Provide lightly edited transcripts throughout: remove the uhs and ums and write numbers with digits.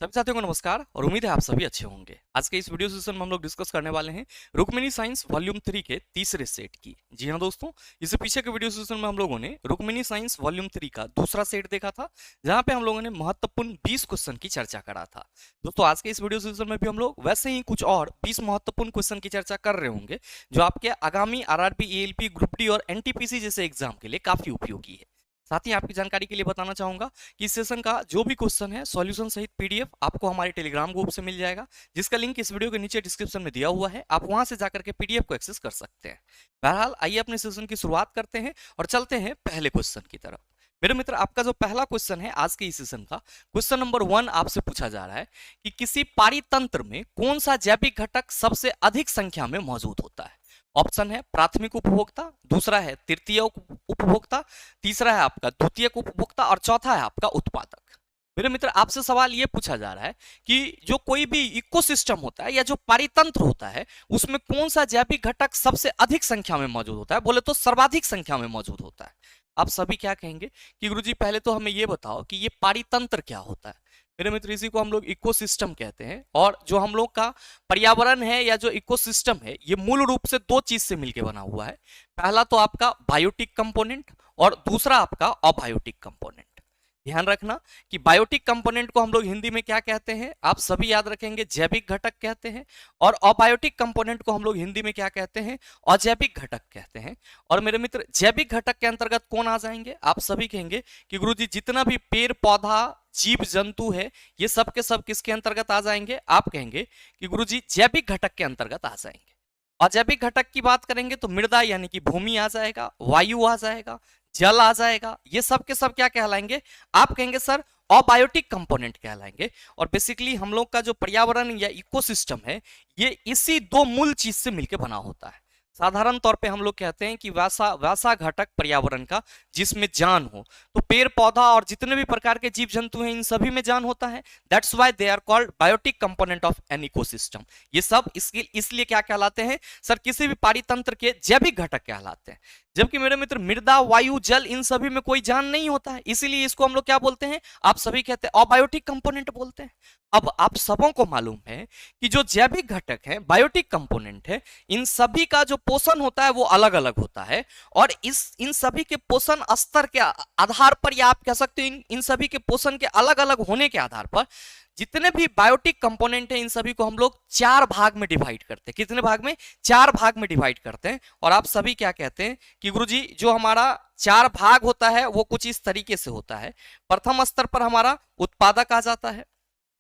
सभी साथियों को नमस्कार और उम्मीद है आप सभी अच्छे होंगे। आज के इस वीडियो सेशन में हम लोग डिस्कस करने वाले हैं रुक्मिणी साइंस वॉल्यूम 3 के तीसरे सेट की। जी हाँ दोस्तों, इससे पीछे के वीडियो सेशन में हम लोगों ने रुक्मिणी साइंस वॉल्यूम 3 का दूसरा सेट देखा था, जहां पे हम लोगों ने महत्वपूर्ण 20 क्वेश्चन की चर्चा करा था। दोस्तों आज के इस वीडियो सेशन में भी हम लोग वैसे ही कुछ और 20 महत्वपूर्ण क्वेश्चन की चर्चा कर रहे होंगे, जो आपके आगामी आरआरबी, एएलपी, ग्रुप डी और एनटीपीसी जैसे एग्जाम के लिए काफी उपयोगी है। साथ ही आपकी जानकारी के लिए बताना चाहूंगा कि इस सेशन का जो भी क्वेश्चन है सॉल्यूशन सहित पीडीएफ आपको हमारे टेलीग्राम ग्रुप से मिल जाएगा, जिसका लिंक इस वीडियो के नीचे डिस्क्रिप्शन में दिया हुआ है। आप वहां से जाकर के पीडीएफ को एक्सेस कर सकते हैं। बहरहाल आइए अपने सेशन की शुरुआत करते हैं और चलते हैं पहले क्वेश्चन की तरफ। मेरे मित्र, आपका जो पहला क्वेश्चन है आज के इस सेशन का, क्वेश्चन नंबर 1 आपसे पूछा जा रहा है कि किसी पारितंत्र में कौन सा जैविक घटक सबसे अधिक संख्या में मौजूद होता है। ऑप्शन है प्राथमिक उपभोक्ता, दूसरा है तृतीय उपभोक्ता, तीसरा है आपका द्वितीयक उपभोक्ता और चौथा है आपका उत्पादक। मेरे मित्र, आपसे सवाल यह पूछा जा रहा है कि जो कोई भी इकोसिस्टम होता है या जो पारितंत्र होता है, उसमें कौन सा जैविक घटक सबसे अधिक संख्या में मौजूद होता है। बोले तो सर्वाधिक संख्या में मौजूद होता है। आप सभी क्या कहेंगे कि गुरुजी पहले तो हमें यह बताओ कि ये पारितंत्र क्या होता है। मेरे मित्र, इसी को हम लोग इकोसिस्टम कहते हैं। और जो हम लोग का पर्यावरण है या जो इकोसिस्टम है, ये मूल रूप से दो चीज से मिलकर बना हुआ है। पहला तो आपका बायोटिक कंपोनेंट और दूसरा आपका अबायोटिक कंपोनेंट। ध्यान रखना कि बायोटिक कंपोनेंट को हम लोग हिंदी में क्या कहते हैं, आप सभी याद रखेंगे, जैविक घटक कहते हैं। और अबायोटिक कंपोनेंट को हम लोग हिंदी में क्या कहते हैं, अजैविक घटक कहते हैं। और मेरे मित्र, जैविक घटक के अंतर्गत कौन आ जाएंगे, आप सभी कहेंगे कि गुरुजी जितना भी पेड़ पौधा जीव जंतु है, ये सब के सब किसके अंतर्गत आ जाएंगे। आप कहेंगे कि गुरुजी जैविक घटक के अंतर्गत आ जाएंगे। अजैविक घटक की बात करेंगे तो मृदा यानी कि भूमि आ जाएगा, वायु आ जाएगा, जल आ जाएगा। ये सब के सब क्या कहलाएंगे, आप कहेंगे सर अबायोटिक कंपोनेंट कहलाएंगे। और बेसिकली हम लोग का जो पर्यावरण या इकोसिस्टम है, ये इसी दो मूल चीज से मिलकर बना होता है। साधारण तौर पे हम लोग कहते हैं कि वैसा वैसा घटक पर्यावरण का जिसमें जान हो। तो पेड़ पौधा और जितने भी प्रकार के जीव जंतु हैं, इन सभी में जान होता है। That's why they are called biotic component of an ecosystem. ये सब इसलिए क्या कहलाते हैं सर, किसी भी पारितंत्र के जैविक घटक कहलाते हैं। जबकि मेरे मित्र, मृदा वायु जल इन सभी में कोई जान नहीं होता है, इसीलिए इसको हम लोग क्या बोलते हैं, आप सभी कहते हैं अबायोटिक कंपोनेंट बोलते हैं। अब आप सबों को मालूम है कि जो जैविक घटक है, बायोटिक कंपोनेंट है, इन सभी का जो पोषण होता है वो अलग अलग होता है। और इन सभी के पोषण स्तर के आधार पर, या आप कह सकते हो इन सभी के पोषण के अलग अलग होने के आधार पर, जितने भी बायोटिक कंपोनेंट है, इन सभी को हम लोग 4 भाग में डिवाइड करते हैं। कितने भाग में, 4 भाग में डिवाइड करते हैं। और आप सभी क्या कहते हैं कि गुरुजी जो हमारा 4 भाग होता है वो कुछ इस तरीके से होता है। प्रथम स्तर पर हमारा उत्पादक आ जाता है,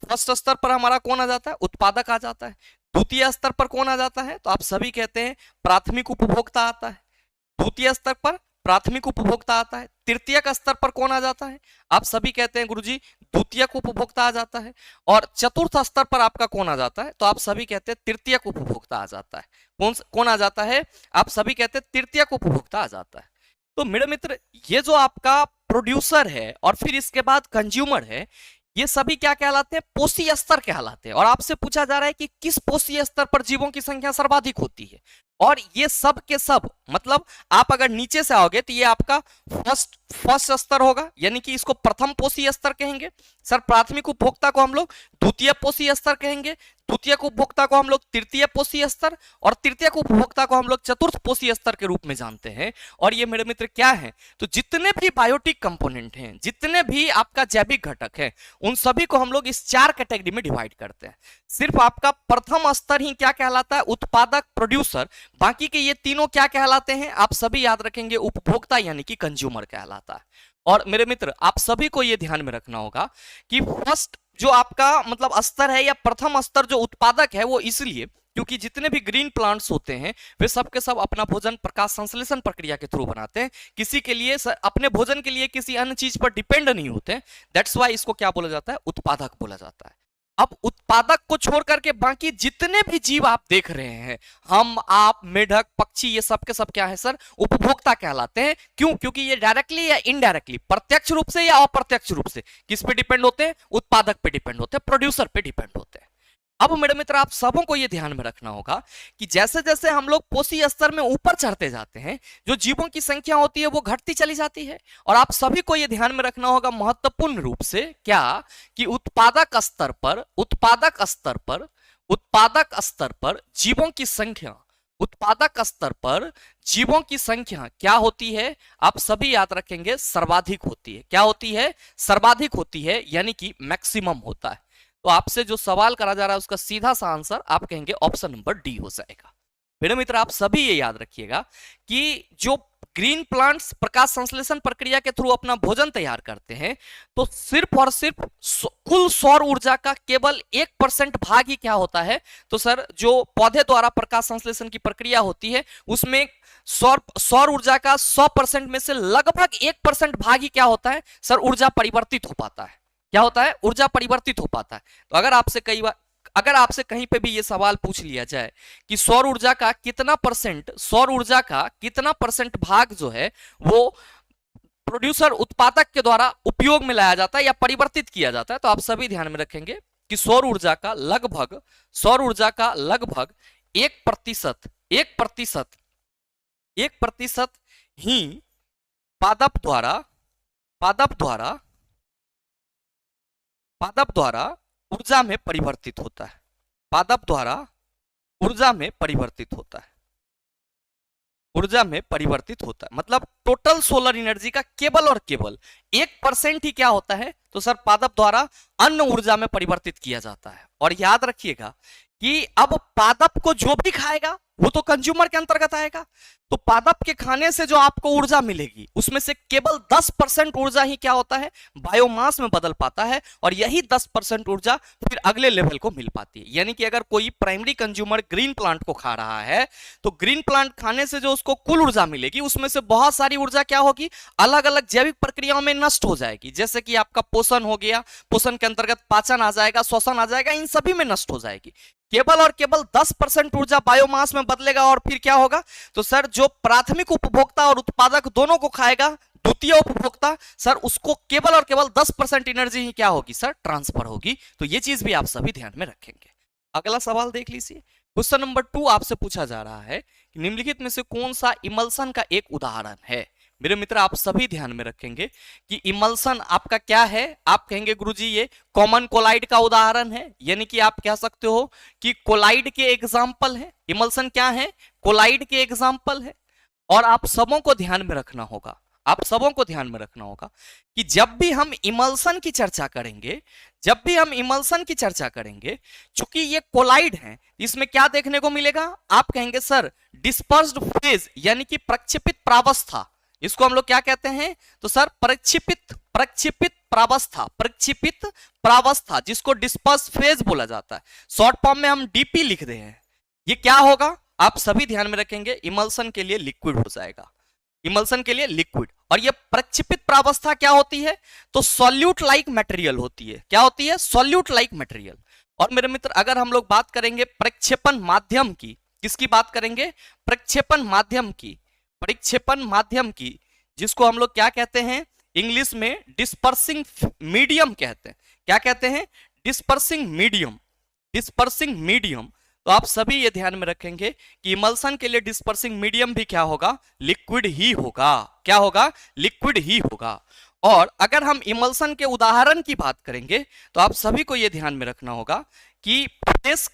फर्स्ट स्तर पर हमारा कौन आ जाता है, उत्पादक आ जाता है। द्वितीय स्तर पर कौन आ जाता है, तो आप सभी कहते हैं प्राथमिक उपभोक्ता आता है। द्वितीय स्तर पर प्राथमिक उपभोक्ता आता है। तृतीयक स्तर पर कौन आ जाता है, आप सभी कहते हैं गुरुजी द्वितीयक उपभोक्ता आ जाता है। और चतुर्थ स्तर पर आपका कौन आ जाता है, तो आप सभी कहते हैं तृतीयक उपभोक्ता आ जाता है। कौन आ जाता है, आप सभी कहते हैं तृतीयक उपभोक्ता आ जाता है। तो मेरे मित्र, ये जो आपका प्रोड्यूसर है और फिर इसके बाद कंज्यूमर है, ये सभी क्या कहलाते हैं, पोषी स्तर कहलाते हैं। और आपसे पूछा जा रहा है कि किस पोषी स्तर पर जीवों की संख्या सर्वाधिक होती है। और ये सब के सब, मतलब आप अगर नीचे से आओगे तो ये आपका फर्स्ट स्तर होगा, यानी कि इसको प्रथम पोषी स्तर कहेंगे। सर प्राथमिक उपभोक्ता को हम लोग द्वितीय पोषी स्तर कहेंगे, द्वितीयक उपभोक्ता को हम लोग तृतीय पोषी स्तर, और तृतीयक उपभोक्ता को हम लोग चतुर्थ पोषी स्तर के रूप में जानते हैं। और ये मेरे मित्र क्या है, तो जितने भी बायोटिक कंपोनेंट हैं, जितने भी आपका जैविक घटक है, उन सभी को हम लोग इस 4 कैटेगरी में डिवाइड करते हैं। सिर्फ आपका प्रथम स्तर ही क्या कहलाता है, उत्पादक, प्रोड्यूसर। बाकी के ये तीनों क्या कहलाते हैं, आप सभी याद रखेंगे, उपभोक्ता यानी कि कंज्यूमर कहलाता है। और मेरे मित्र, आप सभी को यह ध्यान में रखना होगा कि फर्स्ट जो आपका मतलब स्तर है या प्रथम स्तर जो उत्पादक है, वो इसलिए क्योंकि जितने भी ग्रीन प्लांट्स होते हैं वे सब के सब अपना भोजन प्रकाश संश्लेषण प्रक्रिया के थ्रू बनाते हैं। किसी के लिए अपने भोजन के लिए किसी अन्य चीज पर डिपेंड नहीं होते। दैट्स वाई इसको क्या बोला जाता है, उत्पादक बोला जाता है। अब उत्पादक को छोड़ करके बाकी जितने भी जीव आप देख रहे हैं, हम, आप, मेढक, पक्षी, ये सब के सब क्या है सर, उपभोक्ता कहलाते हैं। क्यों, क्योंकि ये डायरेक्टली या इनडायरेक्टली, प्रत्यक्ष रूप से या अप्रत्यक्ष रूप से किस पे डिपेंड होते हैं, उत्पादक पे डिपेंड होते हैं, प्रोड्यूसर पे डिपेंड होते हैं। अब मेरे मित्र आप सबों को ये ध्यान में रखना होगा कि जैसे जैसे हम लोग पोषी स्तर में ऊपर चढ़ते जाते हैं, जो जीवों की संख्या होती है वो घटती चली जाती है। और आप सभी को ये ध्यान में रखना होगा महत्वपूर्ण रूप से क्या, कि उत्पादक स्तर पर जीवों की संख्या, उत्पादक स्तर पर जीवों की संख्या क्या होती है, आप सभी याद रखेंगे, सर्वाधिक होती है। क्या होती है? सर्वाधिक होती है, यानी कि मैक्सिमम होता है। तो आपसे जो सवाल करा जा रहा है उसका सीधा सा आंसर आप कहेंगे ऑप्शन नंबर डी हो जाएगा। मेरे मित्र आप सभी ये याद रखिएगा कि जो ग्रीन प्लांट्स प्रकाश संश्लेषण प्रक्रिया के थ्रू अपना भोजन तैयार करते हैं, तो सिर्फ और सिर्फ कुल सौर ऊर्जा का केवल 1% भाग ही क्या होता है, तो सर जो पौधे द्वारा प्रकाश संश्लेषण की प्रक्रिया होती है उसमें सौर ऊर्जा का 100% में से लगभग 1% भाग ही क्या होता है सर, ऊर्जा परिवर्तित हो पाता है। क्या होता है? ऊर्जा परिवर्तित हो पाता है। तो अगर आपसे कहीं पे भी ये सवाल पूछ लिया जाए कि सौर ऊर्जा का कितना परसेंट भाग जो है वो प्रोड्यूसर उत्पादक के द्वारा उपयोग में लाया जाता है या परिवर्तित किया जाता है, तो आप सभी ध्यान में रखेंगे कि सौर ऊर्जा का लगभग 1% ही पादप द्वारा ऊर्जा में परिवर्तित होता है। मतलब टोटल सोलर एनर्जी का केवल और केवल 1% ही क्या होता है, तो सर पादप द्वारा अन्न ऊर्जा में परिवर्तित किया जाता है। और याद रखिएगा कि अब पादप को जो भी खाएगा वो तो कंज्यूमर के अंतर्गत आएगा, तो पादप के खाने से जो आपको ऊर्जा मिलेगी उसमें से केवल 10% ऊर्जा ही क्या होता है, बायोमास में बदल पाता है, और यही 10% ऊर्जा फिर अगले लेवल को मिल पाती है। यानी कि अगर कोई प्राइमरी कंज्यूमर ग्रीन प्लांट को खा रहा है तो ग्रीन प्लांट खाने से जो उसको कुल ऊर्जा मिलेगी उसमें से बहुत सारी ऊर्जा क्या होगी, अलग अलग जैविक प्रक्रियाओं में नष्ट हो जाएगी। जैसे कि आपका पोषण हो गया, पोषण के अंतर्गत पाचन आ जाएगा, श्वसन आ जाएगा, इन सभी में नष्ट हो जाएगी। केवल और केवल 10% ऊर्जा बायोमास में बदलेगा, और फिर क्या होगा, तो सर जो प्राथमिक उपभोक्ता और उत्पादक दोनों को खाएगा, द्वितीय उपभोक्ता सर उसको केवल और केवल 10% एनर्जी ही क्या होगी सर, ट्रांसफर होगी। तो ये चीज भी आप सभी ध्यान में रखेंगे। अगला सवाल देख लीजिए। क्वेश्चन नंबर 2 आपसे पूछा जा रहा है कि निम्नलिखित में से कौन सा इमल्सन का एक उदाहरण है। मेरे मित्र आप सभी ध्यान में रखेंगे कि इमल्सन आपका क्या है, आप कहेंगे गुरुजी ये कॉमन कोलाइड का उदाहरण है, यानी कि आप कह सकते हो कि कोलाइड के एग्जाम्पल है। इमल्सन क्या है, कोलाइड के एग्जाम्पल है। और आप सबों को ध्यान में रखना होगा कि जब भी हम इमल्सन की चर्चा करेंगे, चूंकि ये कोलाइड है, इसमें क्या देखने को मिलेगा, आप कहेंगे सर डिस्पर्स्ड फेज, यानी कि प्रक्षेपित प्रावस्था। इसको हम लोग क्या कहते हैं, तो सर प्रक्षेपित प्रावस्था, जिसको डिस्पर्स फेज बोला जाता है। शॉर्ट फॉर्म में हम डीपी लिख रहे हैं। ये क्या होगा, आप सभी ध्यान में रखेंगे, इमल्सन के लिए लिक्विड हो जाएगा, इमल्सन के लिए लिक्विड। और ये प्रक्षेपित प्रावस्था क्या होती है, तो सॉल्यूट लाइक मटेरियल होती है। क्या होती है, सॉल्यूट लाइक मटेरियल। और मेरे मित्र अगर हम लोग बात करेंगे प्रक्षेपण माध्यम की, किसकी बात करेंगे, प्रक्षेपण माध्यम की, जिसको हम लोग क्या कहते हैं, इंग्लिश में डिस्पर्सिंग मीडियम कहते हैं। क्या कहते हैं, डिस्पर्सिंग मीडियम। तो आप सभी ये ध्यान में रखेंगे कि इमल्सन के लिए डिस्पर्सिंग मीडियम भी क्या होगा, लिक्विड ही होगा। क्या होगा, लिक्विड ही होगा। और अगर हम इमल्सन के उदाहरण की बात करेंगे तो आप सभी को यह ध्यान में रखना होगा कि फेस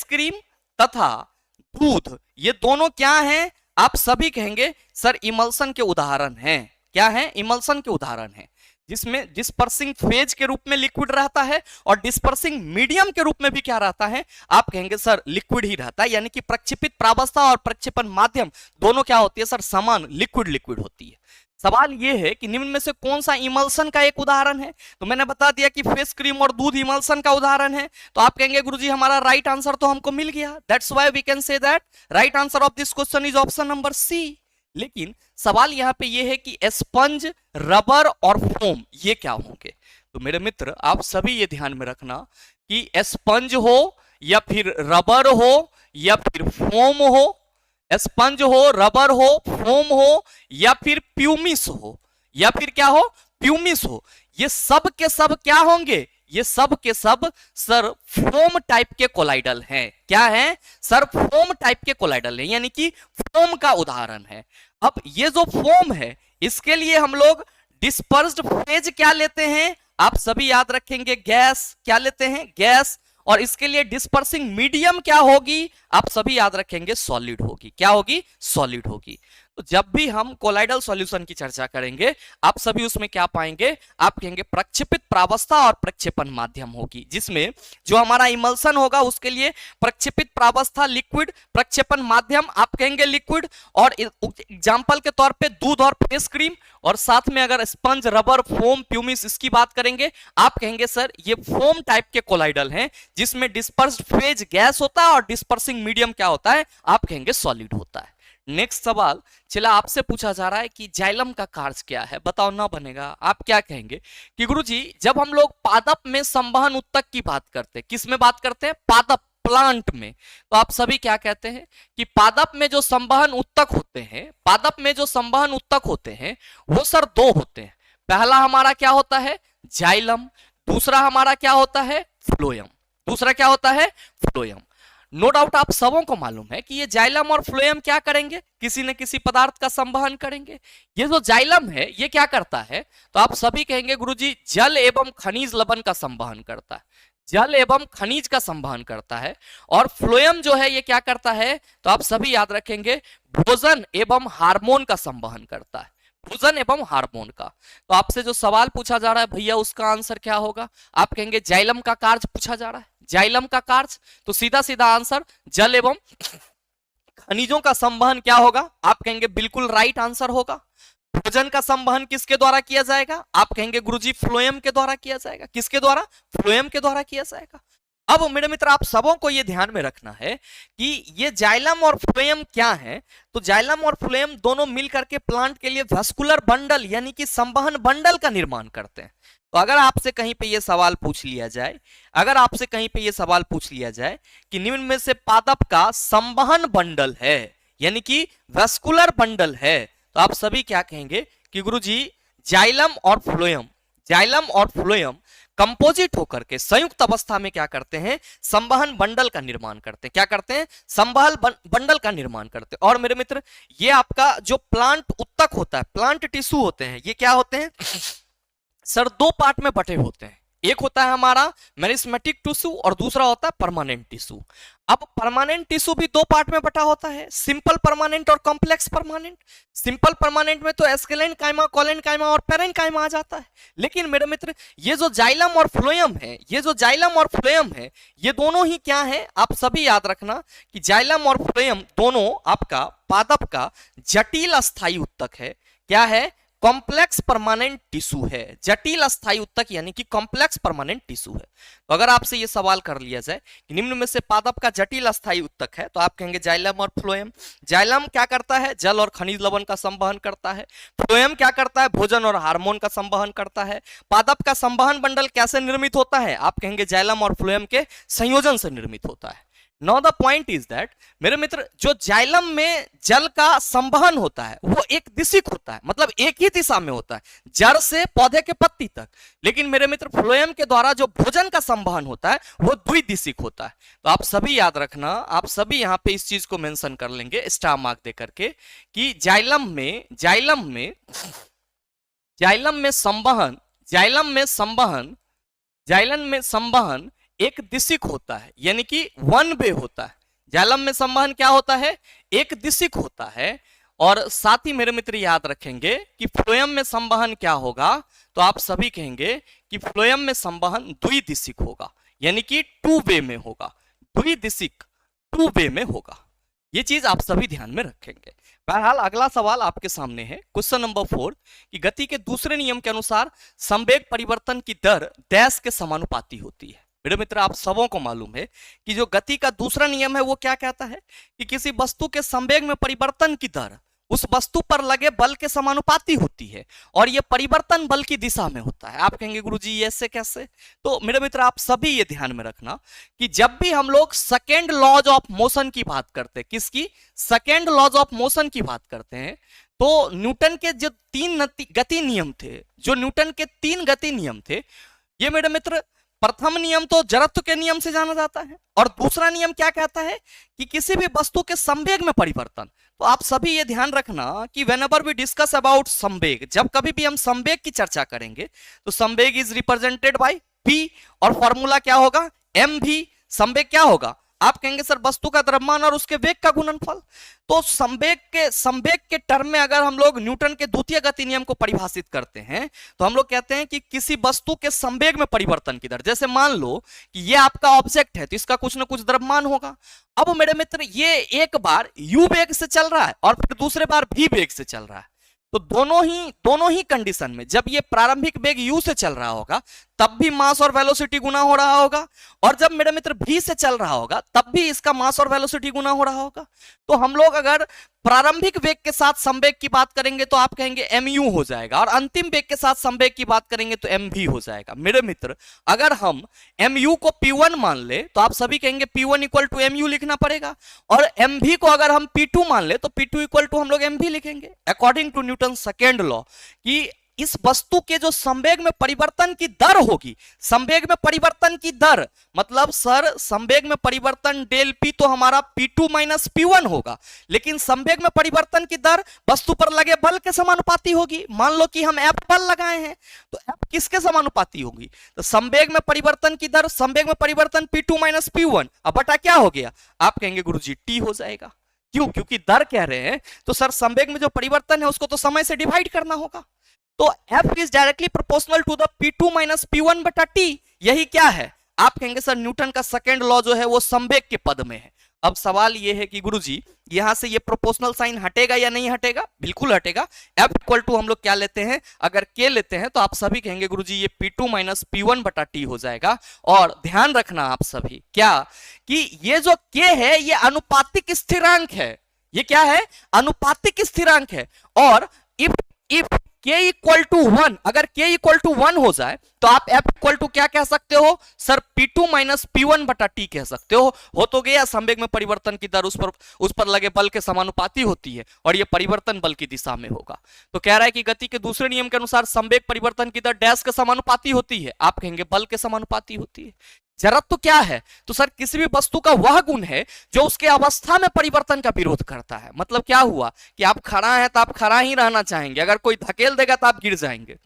क्रीम तथा दूध, ये दोनों क्या हैं, आप सभी कहेंगे सर इमल्सन के उदाहरण हैं। क्या है, इमल्सन के उदाहरण हैं, जिसमें डिस्पर्सिंग फेज के रूप में लिक्विड रहता है और डिस्पर्सिंग मीडियम के रूप में भी क्या रहता है, आप कहेंगे सर लिक्विड ही रहता है। यानी कि प्रक्षेपित प्रावस्था और प्रक्षेपण माध्यम दोनों क्या होती है सर, समान लिक्विड होती है। सवाल यह है कि निम्न में से कौन सा इमल्सन का एक उदाहरण है, तो मैंने बता दिया कि फेस क्रीम और दूध इमल्सन का उदाहरण है। तो आप कहेंगे गुरुजी हमारा राइट आंसर तो हमको मिल गया, that's why we can say that right answer of this question is option number C. लेकिन सवाल यहां पे ये है कि स्पंज, रबर और फोम ये क्या होंगे। तो मेरे मित्र आप सभी ये ध्यान में रखना कि स्पंज हो या फिर रबर हो या फिर फोम हो, स्पंज हो, रबर हो, फोम हो या फिर प्यूमिस हो, या फिर क्या हो, प्यूमिस हो, ये सब के सब क्या होंगे, ये सब के सब सर फोम टाइप के कोलाइडल हैं। क्या है सर? फोम टाइप के कोलाइडल है, यानी कि फोम का उदाहरण है। अब ये जो फोम है इसके लिए हम लोग डिस्पर्स्ड फेज क्या लेते हैं? आप सभी याद रखेंगे गैस। क्या लेते हैं? गैस। और इसके लिए डिस्पर्सिंग मीडियम क्या होगी? आप सभी याद रखेंगे सॉलिड होगी। क्या होगी? सॉलिड होगी। तो जब भी हम कोलाइडल सॉल्यूशन की चर्चा करेंगे आप सभी उसमें क्या पाएंगे? आप कहेंगे प्रक्षेपित प्रावस्था और प्रक्षेपण माध्यम होगी, जिसमें जो हमारा इमल्सन होगा उसके लिए प्रक्षेपित प्रावस्था लिक्विड, प्रक्षेपण माध्यम आप कहेंगे लिक्विड। और एग्जाम्पल के तौर पे दूध और फेस क्रीम, और साथ में अगर स्पंज, रबर, फोम, प्यूमिस इसकी बात करेंगे आप कहेंगे सर ये फोम टाइप के कोलाइडल हैं, जिसमें डिस्पर्स्ड फेज गैस होता है और डिस्पर्सिंग मीडियम क्या होता है? आप कहेंगे सॉलिड होता है। नेक्स्ट सवाल चला आपसे पूछा जा रहा है कि जाइलम का कार्य क्या है? बताओ ना बनेगा। आप क्या कहेंगे कि गुरुजी जब हम लोग पादप में संवहन उत्तक की बात करते हैं, किस में बात करते हैं? पादप, प्लांट में। तो आप सभी क्या कहते हैं कि पादप में जो संवहन उत्तक होते हैं, पादप में जो संवहन उत्तक होते हैं वो सर दो होते हैं। पहला हमारा क्या होता है? जाइलम। दूसरा हमारा क्या होता है? फ्लोएम। दूसरा क्या होता है? फ्लोएम। नो डाउट आप सबों को मालूम है कि ये जाइलम और फ्लोएम क्या करेंगे? किसी न किसी पदार्थ का संवहन करेंगे। ये जो जाइलम है ये क्या करता है? तो आप सभी कहेंगे गुरुजी जल एवं खनिज लवण का संवहन करता है। जल एवं खनिज का संवहन करता है। और फ्लोएम जो है ये क्या करता है? तो आप सभी याद रखेंगे भोजन एवं हार्मोन का संवहन करता है। भोजन एवं हार्मोन का। तो आपसे जो सवाल पूछा जा रहा है भैया उसका आंसर क्या होगा? आप कहेंगे जाइलम का कार्य पूछा जा रहा है। जाइलम का कार्य, तो सीधा सीधा आंसर जल एवं खनिजों का संवहन क्या होगा? आप कहेंगे बिल्कुल राइट आंसर होगा। भोजन का संवहन किसके द्वारा किया जाएगा? आप कहेंगे गुरुजी फ्लोएम के द्वारा किया जाएगा। किसके द्वारा? फ्लोएम के द्वारा किया जाएगा। अब मेरे मित्र आप सबों को यह ध्यान में रखना है कि ये जाइलम और फ्लोएम क्या है। तो जाइलम और फ्लोएम दोनों मिलकर के प्लांट के लिए वैस्कुलर बंडल यानी कि संवहन बंडल का निर्माण करते हैं। तो अगर आपसे कहीं पे ये सवाल पूछ लिया जाए, अगर आपसे कहीं पे ये सवाल पूछ लिया जाए कि निम्न में से पादप का संवहन बंडल है यानी कि वैस्कुलर बंडल है, तो आप सभी क्या कहेंगे कि गुरुजी जाइलम और फ्लोएम, जाइलम और फ्लोएम कंपोजिट होकर के संयुक्त अवस्था में क्या करते हैं? संवहन बंडल का निर्माण करते हैं। क्या करते हैं? संवहन बंडल का निर्माण करते हैं। और मेरे मित्र ये आपका जो प्लांट उत्तक होता है, प्लांट टिश्यू होते हैं, ये क्या होते हैं सर? दो पार्ट में बटे होते हैं। एक होता है हमारा मेरिस्मेटिक टिश्यू और दूसरा होता है परमानेंट टिश्यू। अब परमानेंट टिश्यू भी दो पार्ट में बटा होता है, सिंपल परमानेंट और कॉम्प्लेक्स परमानेंट। सिंपल परमानेंट में तो एस्केलेन काइमा, कोलेन काइमा और पेरेन काइमा आ जाता है। लेकिन मेरे मित्र ये जो जाइलम और फ्लोएम है, ये जो जाइलम और फ्लोएम है, ये दोनों ही क्या है? आप सभी याद रखना कि जाइलम और फ्लोएम दोनों आपका पादप का जटिल अस्थायी उत्तक है। क्या है? कॉम्प्लेक्स परमानेंट टिश्यू है। जटिल अस्थायी उत्तक यानी कि कॉम्प्लेक्स परमानेंट टिश्यू है। तो अगर आपसे ये सवाल कर लिया जाए कि निम्न में से पादप का जटिल अस्थायी उत्तक है, तो आप कहेंगे जाइलम और फ्लोएम। जाइलम क्या करता है? जल और खनिज लवण का संवहन करता है। फ्लोएम क्या करता है? भोजन और हार्मोन का संवहन करता है। पादप का संवहन बंडल कैसे निर्मित होता है? आप कहेंगे जाइलम और फ्लोएम के संयोजन से निर्मित होता है। Now the point is that मेरे मित्र जो जाइलम में जल का संवहन होता है वो एक दिशिक होता है, मतलब एक ही दिशा में होता है, जड़ से पौधे के पत्ती तक। लेकिन मेरे मित्र फ्लोएम के द्वारा जो भोजन का संवहन होता है वो द्विदिशिक होता है। तो आप सभी याद रखना, आप सभी यहाँ पे इस चीज को मेंशन कर लेंगे स्टार मार्क दे करके कि जाइलम में संवहन एक दिशिक होता है, यानी कि वन वे होता है। जाइलम में संवहन क्या होता है? एक दिशिक होता है। और साथ ही मेरे मित्र याद रखेंगे कि फ्लोएम में संवहन क्या होगा? तो आप सभी कहेंगे कि फ्लोएम में संवहन द्विदिशिक होगा, यानी कि टू वे में होगा। द्विदिशिक टू वे में होगा। ये चीज आप सभी ध्यान में रखेंगे। बहरहाल अगला सवाल आपके सामने है, क्वेश्चन नंबर 4 कि गति के दूसरे नियम के अनुसार संवेग परिवर्तन की दर डैश के समानुपाती होती है। मेरे मित्र आप सबों को मालूम है कि जो गति का दूसरा नियम है वो क्या कहता है कि किसी वस्तु के संवेग में परिवर्तन की दर उस वस्तु पर लगे बल के समानुपाती होती है, और ये परिवर्तन बल की दिशा में होता है। आप कहेंगे गुरुजी ये ऐसे कैसे? तो मेरे मित्र आप सभी ये ध्यान में रखना कि जब भी हम लोग सेकेंड लॉज ऑफ मोशन की बात करते हैं, किसकी? सेकेंड लॉज ऑफ मोशन की बात करते हैं, तो न्यूटन के जो 3 गति नियम थे, जो न्यूटन के 3 गति नियम थे, ये मेरे मित्र प्रथम नियम तो जड़त्व के नियम से जाना जाता है, और दूसरा नियम क्या कहता है कि किसी भी वस्तु के संवेग में परिवर्तन। तो आप सभी ये ध्यान रखना कि व्हेनेवर वी डिस्कस अबाउट संवेग, जब कभी भी हम संवेग की चर्चा करेंगे तो संवेग इज रिप्रेजेंटेड बाय p, और फॉर्मूला क्या होगा mv। संवेग क्या होगा, आप कहेंगे सर वस्तु का द्रव्यमान और उसके वेग का गुणनफल। तो संवेग के टर्म में अगर हम लोग न्यूटन के द्वितीय गति नियम को परिभाषित करते हैं तो हम लोग कहते हैं कि किसी वस्तु के संवेग में परिवर्तन की दर, जैसे मान लो कि ये आपका ऑब्जेक्ट है तो इसका कुछ ना कुछ द्रव्यमान होगा। अब मेरे मित्र ये एक बार u वेग से चल रहा है और फिर दूसरे बार v वेग से चल रहा है, तो दोनों ही कंडीशन में जब ये प्रारंभिक वेग u से चल रहा होगा तब भी मास और वेलोसिटी गुना हो रहा होगा, और जब मेरे मित्र v से चल रहा होगा तब भी इसका मास और वेलोसिटी गुना हो रहा होगा। तो हम लोग अगर प्रारंभिक वेग के साथ संवेग की बात करेंगे तो आप कहेंगे mu हो जाएगा, और अंतिम वेग के साथ संवेग की बात करेंगे तो mv हो जाएगा। मेरे मित्र अगर हम mu को p1 मान ले तो आप सभी कहेंगे p1 इक्वल टू mu लिखना पड़ेगा, और mv को अगर हम p2 मान ले तो p2 इक्वल टू हम लोग mv लिखेंगे according to Newton second law कि इस वस्तु के जो संवेग में परिवर्तन की दर होगी, संवेग में परिवर्तन की दर मतलब सर संवेग में परिवर्तन डेल पी तो हमारा p2 माइनस p1 होगा, लेकिन संवेग में परिवर्तन की दर वस्तु पर लगे बल के समानुपाती होगी। मान लो कि हम F बल लगाए हैं तो F किसके समानुपाती होगी, तो संवेग में परिवर्तन की दर, संवेग में परिवर्तन p2 माइनस p1, अब बटा क्या हो गया, आप कहेंगे गुरुजी t हो जाएगा। क्यों, क्योंकि दर कह रहे हैं तो सर संवेग में जो परिवर्तन है उसको तो समय से डिवाइड करना होगा, तो F is directly proportional to the P2 minus P1 बटा T। यही क्या है, आप कहेंगे सर न्यूटन का सेकेंड लॉ जो है वो संवेग के पद में है। अब सवाल ये है कि गुरुजी यहां से ये प्रोपोर्शनल साइन हटेगा या नहीं हटेगा, बिल्कुल हटेगा। F इक्वल टू हम लोग क्या लेते हैं, अगर K लेते हैं तो आप सभी कहेंगे गुरुजी ये P2 माइनस P1 बटा T हो जाएगा। और ध्यान रखना आप सभी क्या कि ये जो K है ये अनुपातिक स्थिरांक है, ये क्या है, अनुपातिक स्थिरांक है। और इफ k इक्वल टू 1, अगर k इक्वल टू 1 हो जाए तो आप F इक्वल टू क्या कह सकते हो सर, P2 माइनस P1 बटा T कह सकते हो तो गया। संवेग में परिवर्तन की दर उस पर लगे बल के समानुपाती होती है और ये परिवर्तन बल की दिशा में होगा। तो कह रहा है कि गति के दूसरे नियम के अनुसार संवेग परिवर्तन की दर डैश के समानुपाती होती है, आप कहेंगे बल के समानुपाती होती है। जड़त्व क्या है, तो सर किसी भी वस्तु का वह गुण है जो उसके अवस्था में परिवर्तन का विरोध करता है। मतलब क्या हुआ कि आप खड़ा हैं तो आप खड़ा ही रहना चाहेंगे, अगर कोई धकेल देगा तो आप गिर जाएंगे।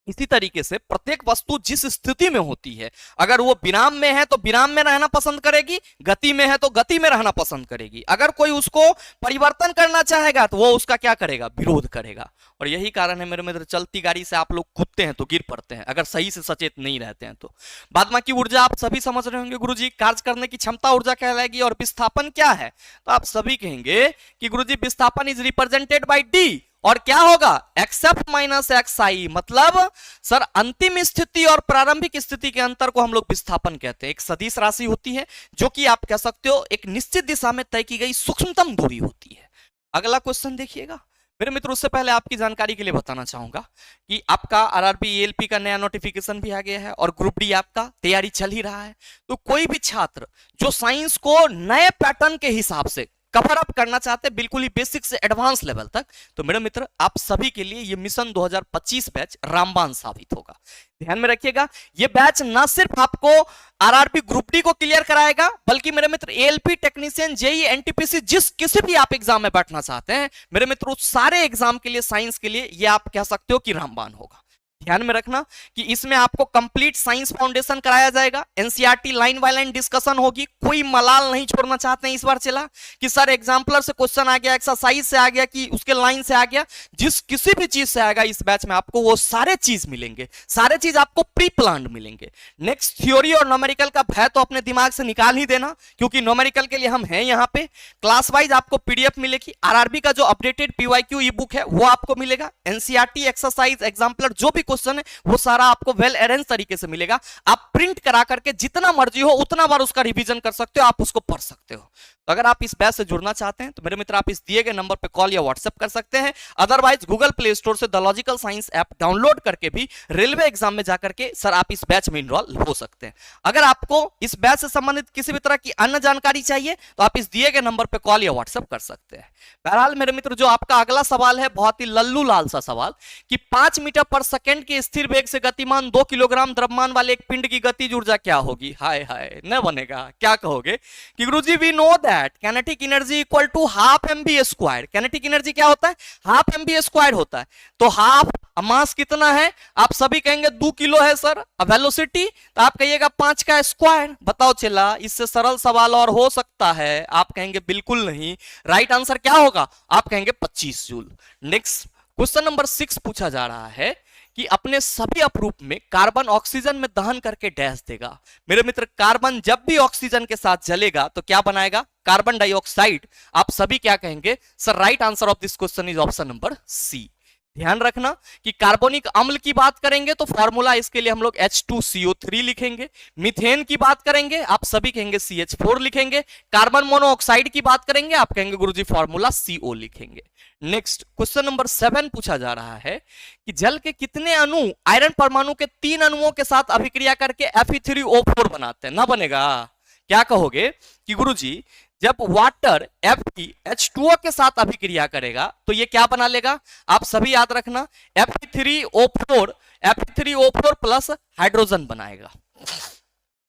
इसी तरीके से प्रत्येक वस्तु जिस स्थिति में होती है, अगर वो विराम में है तो विराम में रहना पसंद करेगी, गति में है तो गति में रहना पसंद करेगी। अगर कोई उसको परिवर्तन करना चाहेगा तो वो उसका क्या करेगा, विरोध करेगा। और यही कारण है मेरे मित्र चलती गाड़ी से आप लोग कूदते हैं तो गिर पड़ते हैं, अगर सही से सचेत नहीं रहते हैं तो। बाद बाकी ऊर्जा आप सभी समझ रहे होंगे गुरुजी, कार्य करने की क्षमता ऊर्जा कहलाएगी। और विस्थापन क्या है, तो आप सभी कहेंगे कि गुरुजी विस्थापन इज रिप्रेजेंटेड बाय डी, और क्या होगा एक्सएफ माइनस एक्सआई। मतलब सर अंतिम स्थिति और प्रारंभिक स्थिति के अंतर को हम लोग विस्थापन कहते हैं। एक सदिश राशि होती है जो कि आप कह सकते हो एक निश्चित दिशा में तय की गई सूक्ष्मतम दूरी होती है। अगला क्वेश्चन देखिएगा मेरे मित्र, उससे पहले आपकी जानकारी के लिए बताना चाहूंगा कि आपका आरआरबी एएलपी का नया नोटिफिकेशन भी आ गया है और ग्रुप डी आपका तैयारी चल ही रहा है। तो कोई भी छात्र जो साइंस को नए पैटर्न के हिसाब से कवर अप करना चाहते हैं बिल्कुल ही बेसिक से एडवांस लेवल तक, तो मेरे मित्र आप सभी के लिए ये मिशन 2025 बैच रामबाण साबित होगा। ध्यान में रखिएगा, ये बैच ना सिर्फ आपको आरआरबी ग्रुप डी को क्लियर कराएगा बल्कि मेरे मित्र एएलपी टेक्नीशियन जेई एनटीपीसी जिस किसी भी आप एग्जाम में बैठना चाहते हैं मेरे मित्र उस सारे एग्जाम के लिए साइंस के लिए ये आप कह सकते हो कि रामबाण होगा। ध्यान में रखना कि इसमें आपको कंप्लीट साइंस फाउंडेशन कराया जाएगा, NCERT line by line discussion होगी। कोई मलाल नहीं छोड़ना चाहते हैं इस बार चला कि सर एग्जाम्पलर से क्वेश्चन आ गया, एक्सरसाइज से आ गया, कि उसके लाइन से आ गया, जिस किसी भी चीज से आएगा इस बैच में आपको वो सारे चीज मिलेंगे, सारे चीज आपको प्री प्लान्ड मिलेंगे। नेक्स्ट थ्योरी और न्यूमेरिकल का भय तो अपने दिमाग से निकाल ही देना, क्योंकि न्यूमेरिकल के लिए हम हैं यहाँ पे। क्लास वाइज आपको पीडीएफ मिलेगी, आरआरबी का जो अपडेटेड पीवाईक्यू ई बुक है वो आपको मिलेगा, एनसीईआरटी एक्सरसाइज एग्जाम्पलर जो भी क्वेश्चन है वो सारा आपको वेल अरेंज तरीके से मिलेगा। आप प्रिंट करा करके जितना मर्जी हो उतना बार उसका रिवीजन कर सकते हो, आप उसको पढ़ सकते हो। तो अगर आप इस बैच से जुड़ना चाहते हैं तो मेरे मित्र आप इस दिए गए नंबर पे कॉल या व्हाट्सएप कर सकते हैं। अदरवाइज गूगल प्ले स्टोर से the logical science app download करके भी रेलवे एग्जाम में जाकर के सर आप इस बैच में इनरोल हो सकते हैं। अगर आपको इस बैच से संबंधित किसी भी तरह की अन्य जानकारी चाहिए तो आप इस दिए गए नंबर पे कॉल या व्हाट्सएप कर सकते हैं। बहरहाल मेरे मित्र जो आपका अगला सवाल है बहुत ही लल्लू लाल सा सवाल कि 5 मीटर पर सेकेंड सेकंड के स्थिर वेग से गतिमान 2 किलोग्राम द्रव्यमान वाले एक पिंड की गतिज ऊर्जा क्या होगी? हाय हाय, न बनेगा। क्या कहोगे कि गुरुजी we know that kinetic energy equal to half mv square. Kinetic energy क्या होता है? हाफ mv स्क्वायर होता है। तो हाफ मास कितना है? आप सभी कहेंगे 2 किलो है सर। अब वेलोसिटी तो आप कहिएगा 5 का स्क्वायर। बताओ चला, इससे सरल सवाल और हो सकता है? आप कहेंगे बिल्कुल नहीं। राइट आंसर क्या होगा? आप कहेंगे 25 जूल। नेक्स्ट क्वेश्चन नंबर 6 पूछा जा रहा है कि अपने सभी अपरूप में कार्बन ऑक्सीजन में दहन करके डैश देगा। मेरे मित्र, कार्बन जब भी ऑक्सीजन के साथ जलेगा तो क्या बनाएगा? Carbon dioxide. आप सभी क्या कहेंगे? Sir right answer of this question is option number C. ध्यान रखना कि कार्बोनिक अम्ल की बात करेंगे तो फॉर्मूला इसके लिए हम लोग H2CO3 लिखेंगे। मीथेन की बात करेंगे आप सभी कहेंगे CH4 लिखेंगे। कार्बन मोनोऑक्साइड की बात करेंगे आप कहेंगे गुरुजी फॉर्मूला CO लिखेंगे। नेक्स्ट क्वेश्चन नंबर 7 पूछा जा रहा है कि जल के कितने अणु आयरन परमाणु के 3 अणुओं के साथ अभिक्रिया करके Fe3O4 बनाते हैं? ना बनेगा। क्या कहोगे कि गुरुजी जब वाटर Fe2O के साथ अभिक्रिया करेगा तो ये क्या बना लेगा? आप सभी याद रखना, Fe3O4 प्लस हाइड्रोजन बनाएगा।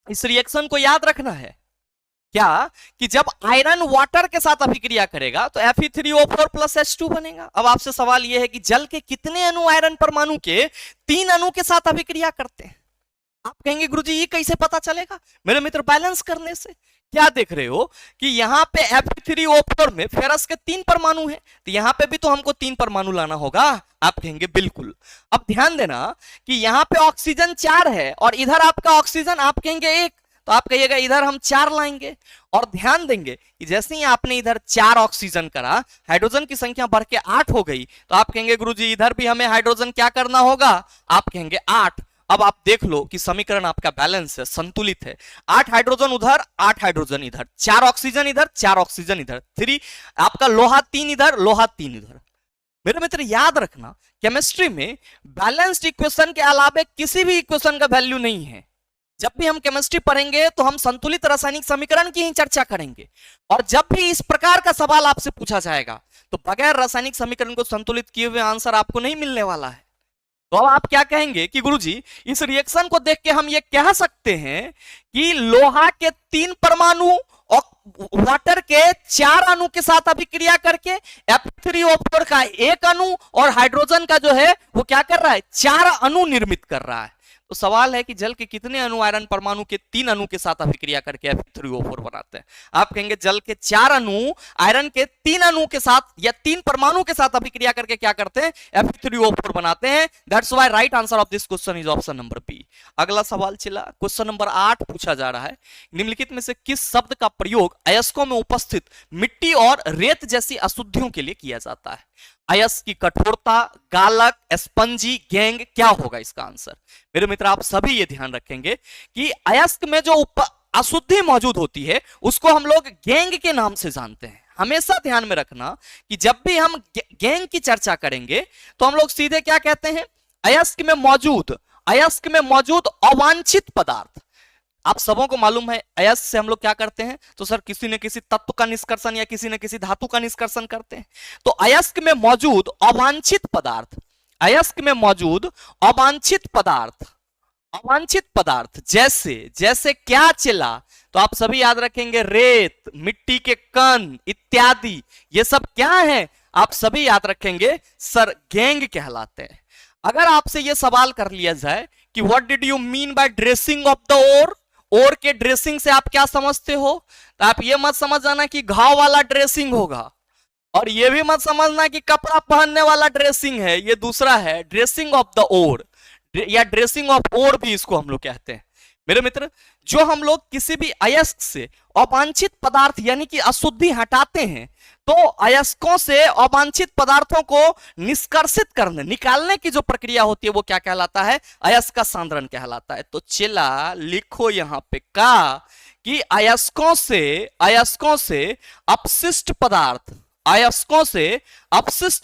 इस रिएक्शन को याद रखना है क्या कि जब आयरन वाटर के साथ अभिक्रिया करेगा तो Fe3O4 प्लस H2 बनेगा। अब आपसे सवाल यह है कि जल के कितने अणु आयरन परमाणु के 3 अणु के साथ अभिक्रिया करते हैं? आप कहेंगे गुरुजी ये कैसे पता चलेगा? मेरे मित्र, बैलेंस करने से। क्या देख रहे हो कि यहां पे Fe3O4 में फेरस के 3 परमाणु हैं, तो यहां पे भी तो हमको 3 परमाणु लाना होगा। आप कहेंगे बिल्कुल। अब ध्यान देना कि यहां पे ऑक्सीजन 4 है और इधर आपका ऑक्सीजन आप कहेंगे 1, तो आप कहिएगा इधर हम 4 लाएंगे। और ध्यान देंगे कि जैसे ही आपने इधर 4 ऑक्सीजन करा, हाइड्रोजन की संख्या बढ़ के 8 हो गई, तो आप कहेंगे गुरुजी इधर भी हमें हाइड्रोजन क्या करना होगा? आप कहेंगे 8। अब आप देख लो कि समीकरण आपका बैलेंस है, संतुलित है। 8 हाइड्रोजन उधर, 8 हाइड्रोजन इधर, 4 ऑक्सीजन इधर, 4 ऑक्सीजन इधर, 3 आपका लोहा 3 इधर, लोहा 3 इधर। मेरे मित्र याद रखना, केमिस्ट्री में बैलेंस्ड इक्वेशन के अलावा किसी भी इक्वेशन का वैल्यू नहीं है। जब भी हम केमिस्ट्री पढ़ेंगे तो हम संतुलित रासायनिक समीकरण की ही चर्चा करेंगे। और जब भी इस प्रकार का सवाल आपसे पूछा जाएगा तो बगैर रासायनिक समीकरण को संतुलित किए हुए आंसर आपको नहीं मिलने वाला है। तो अब आप क्या कहेंगे कि गुरुजी इस रिएक्शन को देख के हम ये कह सकते हैं कि लोहा के 3 परमाणु और वाटर के 4 अणु के साथ अभिक्रिया करके Fe3O4 का 1 अणु और हाइड्रोजन का जो है वो क्या कर रहा है? 4 अणु निर्मित कर रहा है। तो सवाल है कि जल के कितने अणु आयरन परमाणु के 3 अणु के साथ अभिक्रिया करके Fe3O4 बनाते हैं? आप कहेंगे जल के 4 अणु आयरन के 3 अणु के साथ या 3 परमाणु के साथ अभिक्रिया करके क्या करते हैं? Fe3O4 बनाते हैं। That's why right answer of this question is option number B. अगला सवाल चला, क्वेश्चन नंबर 8 पूछा जा रहा है, निम्नलिखित में से किस शब्द का प्रयोग अयस्कों में उपस्थित मिट्टी और रेत जैसी अशुद्धियों के लिए किया जाता है? अयस्क की कठोरता, गालक, स्पंजी, गैंग, क्या होगा इसका आंसर? मेरे मित्र आप सभी ये ध्यान रखेंगे कि अयस्क में जो अशुद्धि मौजूद होती है उसको हम लोग गैंग के नाम से जानते हैं। हमेशा ध्यान में रखना कि जब भी हम गैंग की चर्चा करेंगे तो हम लोग सीधे क्या कहते हैं? अयस्क में मौजूद अवांछित पदार्थ। आप सबों को मालूम है अयस्क से हम लोग क्या करते हैं? तो सर किसी न किसी तत्व का निष्कर्षण या किसी न किसी धातु का निष्कर्षण करते हैं। तो अयस्क में मौजूद अवांछित पदार्थ, अयस्क में मौजूद अवांछित पदार्थ जैसे क्या चिल्ला? तो आप सभी याद रखेंगे रेत, मिट्टी के कण इत्यादि, ये सब क्या है? आप सभी याद रखेंगे सर गैंग कहलाते हैं। अगर आपसे यह सवाल कर लिया जाए कि what did you mean by dressing of the ore के ड्रेसिंग से आप क्या समझते हो? तो आप ये मत समझ जाना कि घाव वाला ड्रेसिंग होगा, और ये भी मत समझना कि कपड़ा पहनने वाला ड्रेसिंग है, ये दूसरा है। ड्रेसिंग ऑफ द ओर या ड्रेसिंग ऑफ ओर भी इसको हम लोग कहते हैं। मेरे मित्र, जो हम लोग किसी भी अयस्क से अवांछित पदार्थ यानी कि अशुद्धि हटाते हैं, तो अयस्कों से अवांछित पदार्थों को निष्कर्षित करने निकालने की जो प्रक्रिया होती है वो क्या कहलाता है? अयस्क का सांद्रण कहलाता है। तो चला लिखो यहां पे का कि अयस्कों से अपशिष्ट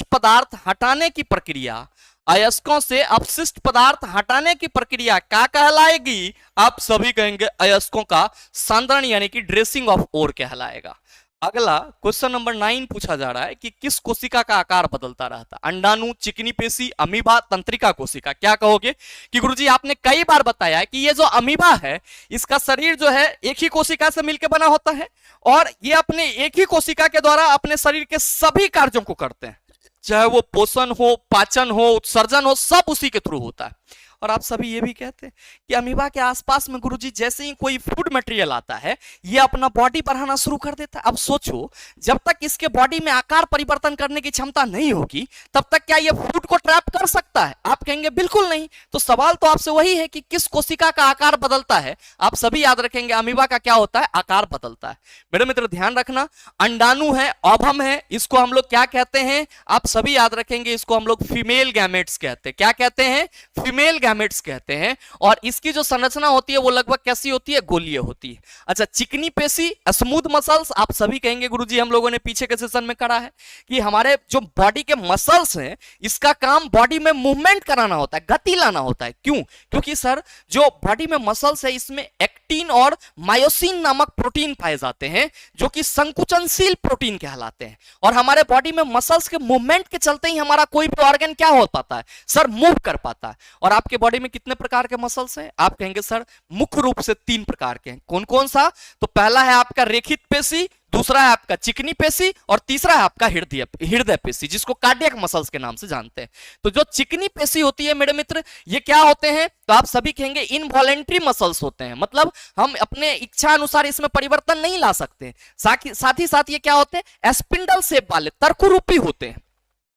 पदार्थ हटाने की प्रक्रिया, अयस्कों से अपशिष्ट पदार्थ हटाने की प्रक्रिया क्या कहलाएगी? आप सभी कहेंगे अयस्कों का सांद्रण यानी कि ड्रेसिंग ऑफ ओर कहलाएगा। अगला क्वेश्चन नंबर 9 पूछा जा रहा है कि किस कोशिका का आकार बदलता रहता है? अंडाणु, चिकनी पेशी, अमीबा, तंत्रिका कोशिका। क्या कहोगे कि गुरुजी आपने कई बार बताया है कि ये जो अमीबा है इसका शरीर जो है एक ही कोशिका से मिलकर बना होता है और ये अपने एक ही कोशिका के द्वारा अपने शरीर के सभी कार्यों को करते हैं, चाहे वो पोषण हो, पाचन हो, उत्सर्जन हो, सब उसी के थ्रू होता है। और आप सभी ये भी कहते हैं कि अमीबा के आसपास में गुरुजी जैसे ही कोई फूड मटेरियल आता है ये अपना बॉडी बढ़ाना शुरू कर देता है। अब सोचो जब तक इसके बॉडी में आकार परिवर्तन करने की क्षमता नहीं होगी तब तक क्या ये फूड को ट्रैप कर सकता है? आप कहेंगे बिल्कुल नहीं। तो सवाल तो आपसे वही है कि किस कोशिका का आकार बदलता है? आप सभी याद रखेंगे अमीबा का क्या होता है? आकार बदलता है। मेरे मित्र ध्यान रखना, अंडाणु है, ओवम है, इसको हम लोग क्या कहते हैं? आप सभी याद रखेंगे, इसको हम लोग फीमेल गैमेट्स कहते हैं। क्या कहते हैं? फीमेल गैमेट्स कहते हैं। और इसकी जो संरचना होती है वो लगभग कैसी होती है? गोलीय होती है। अच्छा, चिकनी पेशी, स्मूथ मसल्स, आप सभी कहेंगे गुरुजी हम लोगों ने पीछे के सेशन में करा है कि हमारे जो बॉडी के मसल्स हैं इसका काम बॉडी में मूवमेंट कराना होता है, गति लाना होता है। क्यों? क्योंकि सर जो बॉडी में मसल्स है इसमें एक्टिन और मायोसिन नामक प्रोटीन पाए जाते हैं जो कि संकुचनशील प्रोटीन कहलाते हैं। और हमारे बॉडी में मसल्स के मूवमेंट के चलते ही हमारा कोई भी ऑर्गन क्या हो पाता है? सर मूव कर पाता है। और आपके बॉडी में कितने प्रकार के मसल्स हैं? आप कहेंगे सर मुख्य रूप से 3 प्रकार के हैं। कौन कौन सा? तो पहला है आपका रेखित पेशी, दूसरा है आपका चिकनी पेशी और तीसरा है आपका हृदय पेशी जिसको कार्डियक मसल्स के नाम से जानते हैं। तो जो चिकनी पेशी होती है मेरे मित्र ये क्या होते हैं? तो आप सभी कहेंगे इनवॉलेंट्री मसल्स होते हैं, मतलब हम अपने इच्छा अनुसार इसमें परिवर्तन नहीं ला सकते। साथ ही साथ ये क्या होते हैं? स्पिंडल शेप वाले, तर्करूपी होते हैं।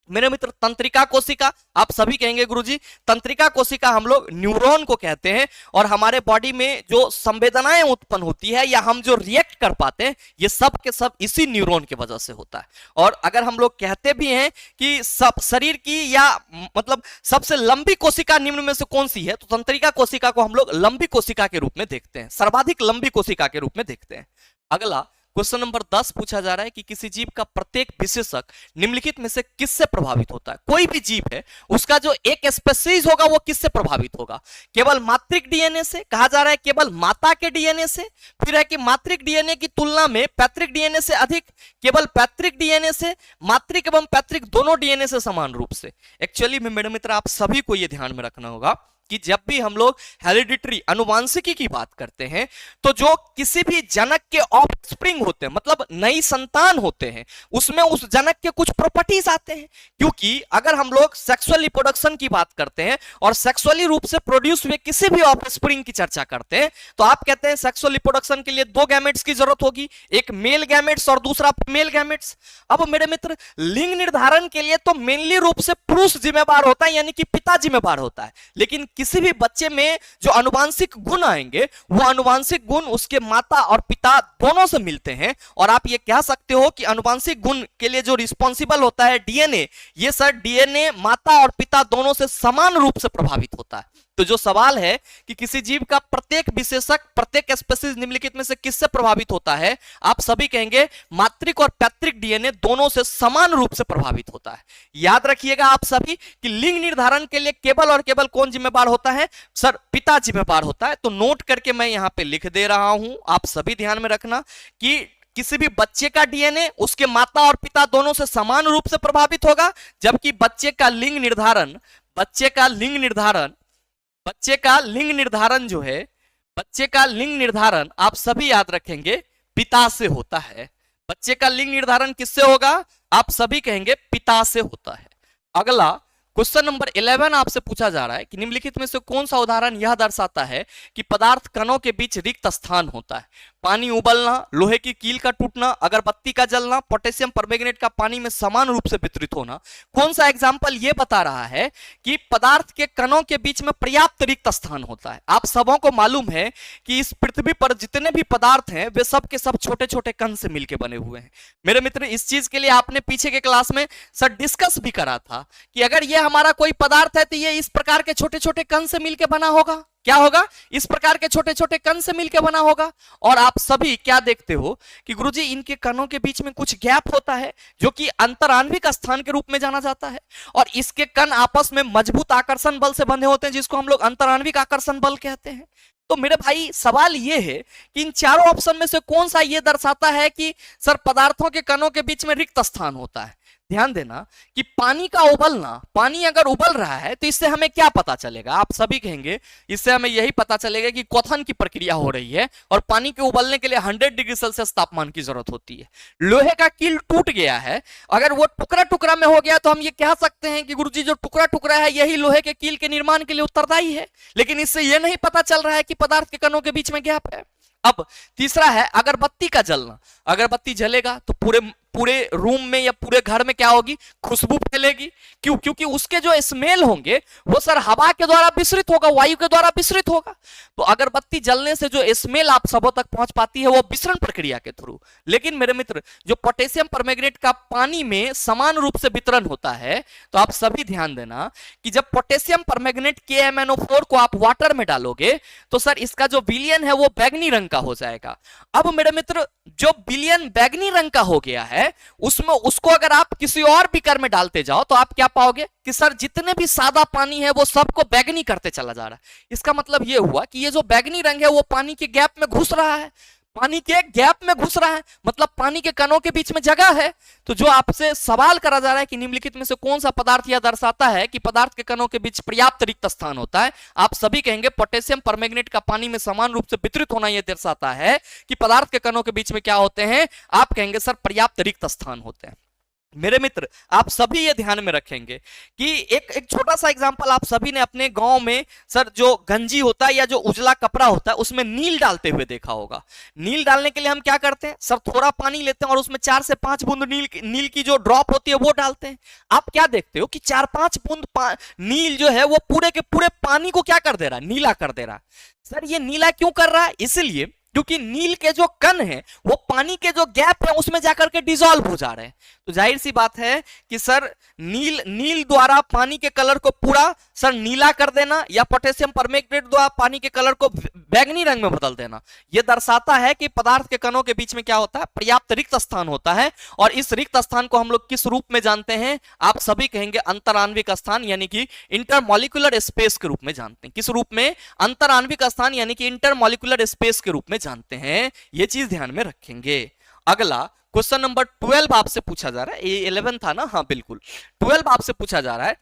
मेरे मित्र तंत्रिका कोशिका, आप सभी कहेंगे गुरुजी तंत्रिका कोशिका हम लोग न्यूरॉन को कहते हैं। और हमारे बॉडी में जो संवेदनाएं उत्पन्न होती है या हम जो रिएक्ट कर पाते हैं ये सब के सब इसी न्यूरॉन की वजह से होता है। और अगर हम लोग कहते भी हैं कि सब शरीर की या मतलब सबसे लंबी कोशिका निम्न में से कौन सी है तो तंत्रिका कोशिका को हम लोग लंबी कोशिका के रूप में देखते हैं, सर्वाधिक लंबी कोशिका के रूप में देखते हैं। अगला क्वेश्चन नंबर 10 पूछा जा रहा है कि किसी जीव का प्रत्येक विशेषक निम्नलिखित में से किससे प्रभावित होता है? कोई भी जीव है उसका जो एक स्पेसीज होगा वो किससे प्रभावित होगा? केवल मातृक डीएनए से, कहा जा रहा है केवल माता के डीएनए से, फिर है कि मातृक डीएनए की तुलना में पैतृक डीएनए से अधिक, केवल पैतृक डीएनए से, मातृक एवं पैतृक दोनों डीएनए से समान रूप से। एक्चुअली में मेरे मित्र आप सभी को यह ध्यान में रखना होगा कि जब भी हम लोग हेरिडिटरी अनुवांशिकी की बात करते हैं तो जो किसी भी जनक के ऑफस्प्रिंग होते हैं मतलब नई संतान होते हैं उसमें उस जनक के कुछ प्रॉपर्टीज आते हैं। क्योंकि अगर हम लोग सेक्सुअल रिप्रोडक्शन की बात करते हैं और सेक्सुअली रूप से प्रोड्यूस हुए किसी भी ऑफस्प्रिंग की चर्चा करते हैं तो आप कहते हैं सेक्सुअल रिप्रोडक्शन के लिए 2 गैमेट्स की जरूरत होगी, एक मेल गैमेट्स और दूसरा फीमेल गैमेट्स। अब मेरे मित्र लिंग निर्धारण के लिए तो मेनली रूप से पुरुष जिम्मेदार होता है यानी कि पिता जिम्मेदार होता है, लेकिन किसी भी बच्चे में जो अनुवांशिक गुण आएंगे वो अनुवांशिक गुण उसके माता और पिता दोनों से मिलते हैं। और आप ये कह सकते हो कि अनुवांशिक गुण के लिए जो रिस्पॉन्सिबल होता है डीएनए, ये सर डीएनए माता और पिता दोनों से समान रूप से प्रभावित होता है। तो जो सवाल है कि किसी जीव का प्रत्येक विशेषक प्रत्येक स्पीशीज निम्नलिखित में से किससे प्रभावित होता है? आप सभी कहेंगे मातृक और पैतृक डीएनए दोनों से समान रूप से प्रभावित होता है। याद रखिएगा आप सभी कि लिंग निर्धारण के लिए केवल और केवल कौन जिम्मेदार होता है? सर पिता जिम्मेदार होता है। तो नोट करके मैं यहां पे लिख दे रहा हूं, आप सभी ध्यान में रखना कि किसी भी बच्चे का डीएनए उसके माता और पिता दोनों से समान रूप से प्रभावित होगा, जबकि बच्चे का लिंग निर्धारण आप सभी याद रखेंगे पिता से होता है। बच्चे का लिंग निर्धारण किससे होगा? आप सभी कहेंगे पिता से होता है। अगला क्वेश्चन नंबर 11 आपसे पूछा जा रहा है कि निम्नलिखित में से कौन सा उदाहरण यह दर्शाता है कि पदार्थ कणों के बीच रिक्त स्थान होता है? पानी उबलना, लोहे की कील का टूटना, अगरबत्ती का जलना, पोटेशियम परमैंगनेट का पानी में समान रूप से वितरित होना। कौन सा एग्जाम्पल ये बता रहा है कि पदार्थ के कणों के बीच में पर्याप्त रिक्त स्थान होता है? आप सबों को मालूम है कि इस पृथ्वी पर जितने भी पदार्थ हैं वे सब के सब छोटे छोटे कण से मिलकर बने हुए हैं। मेरे मित्र इस चीज के लिए आपने पीछे के क्लास में सर डिस्कस भी करा था कि अगर ये हमारा कोई पदार्थ है तो ये इस प्रकार के छोटे छोटे कण से मिलकर बना होगा। क्या होगा? इस प्रकार के छोटे छोटे कण से मिलकर बना होगा। और आप सभी क्या देखते हो कि गुरुजी इनके कणों के बीच में कुछ गैप होता है जो कि अंतराण्विक स्थान के रूप में जाना जाता है। और इसके कण आपस में मजबूत आकर्षण बल से बंधे होते हैं जिसको हम लोग अंतराण्विक आकर्षण बल कहते हैं। तो मेरे भाई सवाल ये है कि इन चारों ऑप्शन में से कौन सा ये दर्शाता है कि सर पदार्थों के कणों के बीच में रिक्त स्थान होता है। ध्यान देना कि पानी का उबलना, पानी अगर उबल रहा है तो इससे हमें क्या पता चलेगा, आप सभी कहेंगे इससे हमें यही पता चलेगा कि क्वथन की प्रक्रिया हो रही है और पानी के उबलने के लिए 100 डिग्री सेल्सियस तापमान की जरूरत होती है। लोहे का कील टूट गया है, अगर वो टुकड़ा टुकड़ा में हो गया तो हम ये कह सकते हैं कि गुरुजी जो टुकड़ा टुकड़ा है यही लोहे के कील के निर्माण के लिए उत्तरदायी है, लेकिन इससे यह नहीं पता चल रहा है कि पदार्थ के कणों के बीच में गैप है। अब तीसरा है अगरबत्ती का जलना, अगरबत्ती जलेगा तो पूरे पूरे रूम में या पूरे घर में क्या होगी, खुशबू फैलेगी। क्यों? क्योंकि उसके जो स्मेल होंगे वो सर हवा के द्वारा विसरित होगा, वायु के द्वारा विसरित होगा। तो अगरबत्ती जलने से जो स्मेल आप सबों तक पहुंच पाती है वो विसरण प्रक्रिया के थ्रू। लेकिन मेरे मित्र जो पोटेशियम परमैंगनेट का पानी में समान रूप से वितरण होता है, तो आप सभी ध्यान देना कि जब पोटेशियम परमैंगनेट KMnO4 को आप वाटर में डालोगे तो सर इसका जो विलयन है वो बैगनी रंग का हो जाएगा। अब मेरे मित्र जो विलयन बैगनी रंग का हो गया है उसमें उसको अगर आप किसी और बीकर में डालते जाओ तो आप क्या पाओगे कि सर जितने भी सादा पानी है वो सबको बैगनी करते चला जा रहा है। इसका मतलब ये हुआ कि ये जो बैगनी रंग है वो पानी के गैप में घुस रहा है, पानी के गैप में घुस रहा है, मतलब पानी के कणों के बीच में जगह है। तो जो आपसे सवाल करा जा रहा है कि निम्नलिखित में से कौन सा पदार्थ यह दर्शाता है कि पदार्थ के कणों के बीच पर्याप्त रिक्त स्थान होता है, आप सभी कहेंगे पोटेशियम परमैंगनेट का पानी में समान रूप से वितरित होना यह दर्शाता है कि पदार्थ के कणों के बीच में क्या होते हैं, आप कहेंगे सर पर्याप्त रिक्त स्थान होते हैं। मेरे मित्र आप सभी ये ध्यान में रखेंगे कि एक छोटा सा एग्जांपल आप सभी ने अपने गांव में सर जो गंजी होता है या जो उजला कपड़ा होता है उसमें नील डालते हुए देखा होगा। नील डालने के लिए हम क्या करते हैं, सर थोड़ा पानी लेते हैं और उसमें 4 से 5 बूंद नील की जो ड्रॉप होती है वो डालते हैं। आप क्या देखते हो कि 4-5 बूंद नील जो है वो पूरे के पूरे पानी को क्या कर दे रहा है, नीला कर दे रहा है। सर ये नीला क्यों कर रहा है, इसलिए क्योंकि नील के जो कण है वो पानी के जो गैप है उसमें जाकर के डिसॉल्व हो जा रहे हैं। तो जाहिर सी बात है कि सर नील द्वारा पानी के कलर को पूरा सर नीला कर देना या पोटेशियम परमैंगनेट द्वारा पानी के कलर को बैगनी रंग में बदल देना, यह दर्शाता है कि पदार्थ के कणों के बीच में क्या होता है, पर्याप्त रिक्त स्थान होता है। और इस रिक्त स्थान को हम लोग किस रूप में जानते हैं, आप सभी कहेंगे अंतराण्विक स्थान यानी कि इंटरमॉलिक्यूलर स्पेस के रूप में जानते हैं। किस रूप में, अंतराण्विक स्थान यानी कि इंटरमॉलिक्यूलर स्पेस के रूप में जानते हैं। यह चीज ध्यान में रखेंगे। अगला क्वेश्चन नंबर 12 आपसे पूछा जा रहा है, ये 11 था ना, हाँ बिल्कुल 12 आपसे पूछा जा रहा है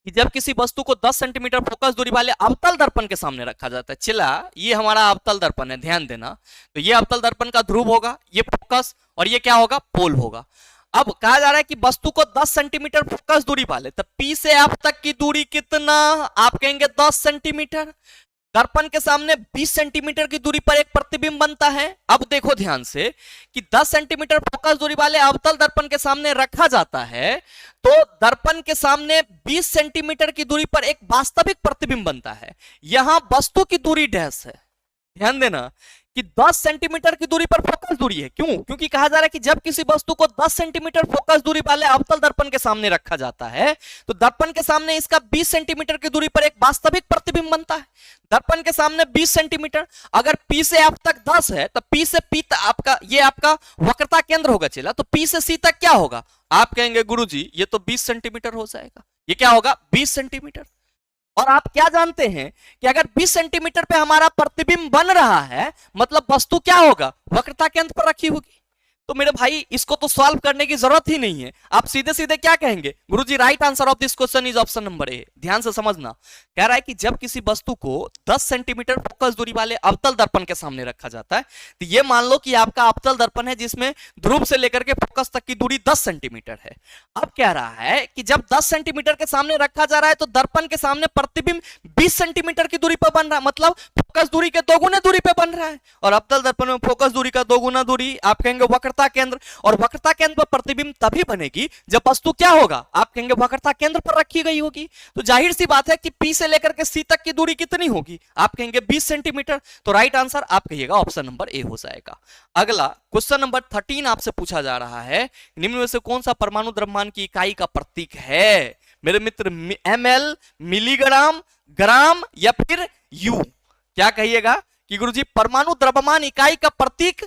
कि जब किसी वस्तु को 10 सेंटीमीटर फोकस दूरी वाले अवतल दर्पण के सामने रखा जाता है। चला ये हमारा अवतल दर्पण है, ध्यान देना। तो ये अवतल दर्पण का ध्रुव होगा, ये फोकस, और ये क्या होगा, पोल होगा। अब कहा जा रहा है कि वस्तु को 10 सेंटीमीटर फोकस दूरी वाले, तब P से F तक की दूरी कितना, आप कहेंगे 10 सेंटीमीटर। दर्पण के सामने 20 सेंटीमीटर की दूरी पर एक प्रतिबिंब बनता है। अब देखो ध्यान से कि 10 सेंटीमीटर फोकस दूरी वाले अवतल दर्पण के सामने रखा जाता है तो दर्पण के सामने 20 सेंटीमीटर की दूरी पर एक वास्तविक प्रतिबिंब बनता है। यहां वस्तु की दूरी डैश है, ध्यान देना कि 10 सेंटीमीटर की दूरी पर फोकस दूरी है। क्यों? क्योंकि कहा जा रहा है कि जब किसी वस्तु को 10 सेंटीमीटर फोकस दूरी वाले अवतल दर्पण के सामने रखा जाता है तो दर्पण के सामने इसका 20 सेंटीमीटर की दूरी पर एक वास्तविक प्रतिबिंब बनता है। दर्पण के सामने 20 सेंटीमीटर, अगर P से F तक 10 है तो P से P तक आपका ये आपका वक्रता केंद्र होगा चला, तो P से C तक क्या होगा, आप कहेंगे गुरुजी ये तो 20 सेंटीमीटर हो जाएगा। ये क्या होगा, 20 सेंटीमीटर। और आप क्या जानते हैं कि अगर 20 सेंटीमीटर पे हमारा प्रतिबिंब बन रहा है मतलब वस्तु क्या होगा, वक्रता केंद्र पर रखी होगी। तो मेरे भाई इसको तो सॉल्व करने की जरूरत ही नहीं है, आप सीधे सीधे क्या कहेंगे, गुरुजी right answer of this question is option number A. ध्यान से समझना, कह रहा है कि जब किसी वस्तु को 10 सेंटीमीटर फोकस दूरी वाले अवतल दर्पण के सामने रखा जाता है तो ये मान लो कि आपका अवतल दर्पण है जिसमें ध्रुव से लेकर के फोकस तक की दूरी 10 सेंटीमीटर है। अब कह रहा है कि जब 10 सेंटीमीटर के सामने रखा जा रहा है तो दर्पण के सामने प्रतिबिंब 20 सेंटीमीटर की दूरी पर बन रहा है, मतलब फोकस दूरी के दोगुने दूरी पे बन रहा है। और अवतल दर्पण में फोकस दूरी का दोगुना दूरी, आप कहेंगे वक्रता केंद्र, और वक्रता केंद्र पर प्रतिबिंब तभी बनेगी जब वस्तु क्या होगा, आप कहेंगे वक्रता केंद्र पर रखी गई होगी। तो जाहिर सी बात है कि P से लेकर के C तक की दूरी कितनी होगी, आप कहेंगे 20 सेंटीमीटर। तो राइट आंसर आप कहिएगा ऑप्शन नंबर ए हो जाएगा। अगला क्वेश्चन नंबर 13 आपसे पूछा जा रहा है, निम्न में से कौन सा परमाणु द्रव्यमान की इकाई का प्रतीक है। मेरे मित्र ml, मिलीग्राम, ग्राम या फिर यू, क्या कहिएगा कि गुरुजी परमाणु द्रव्यमान इकाई का प्रतीक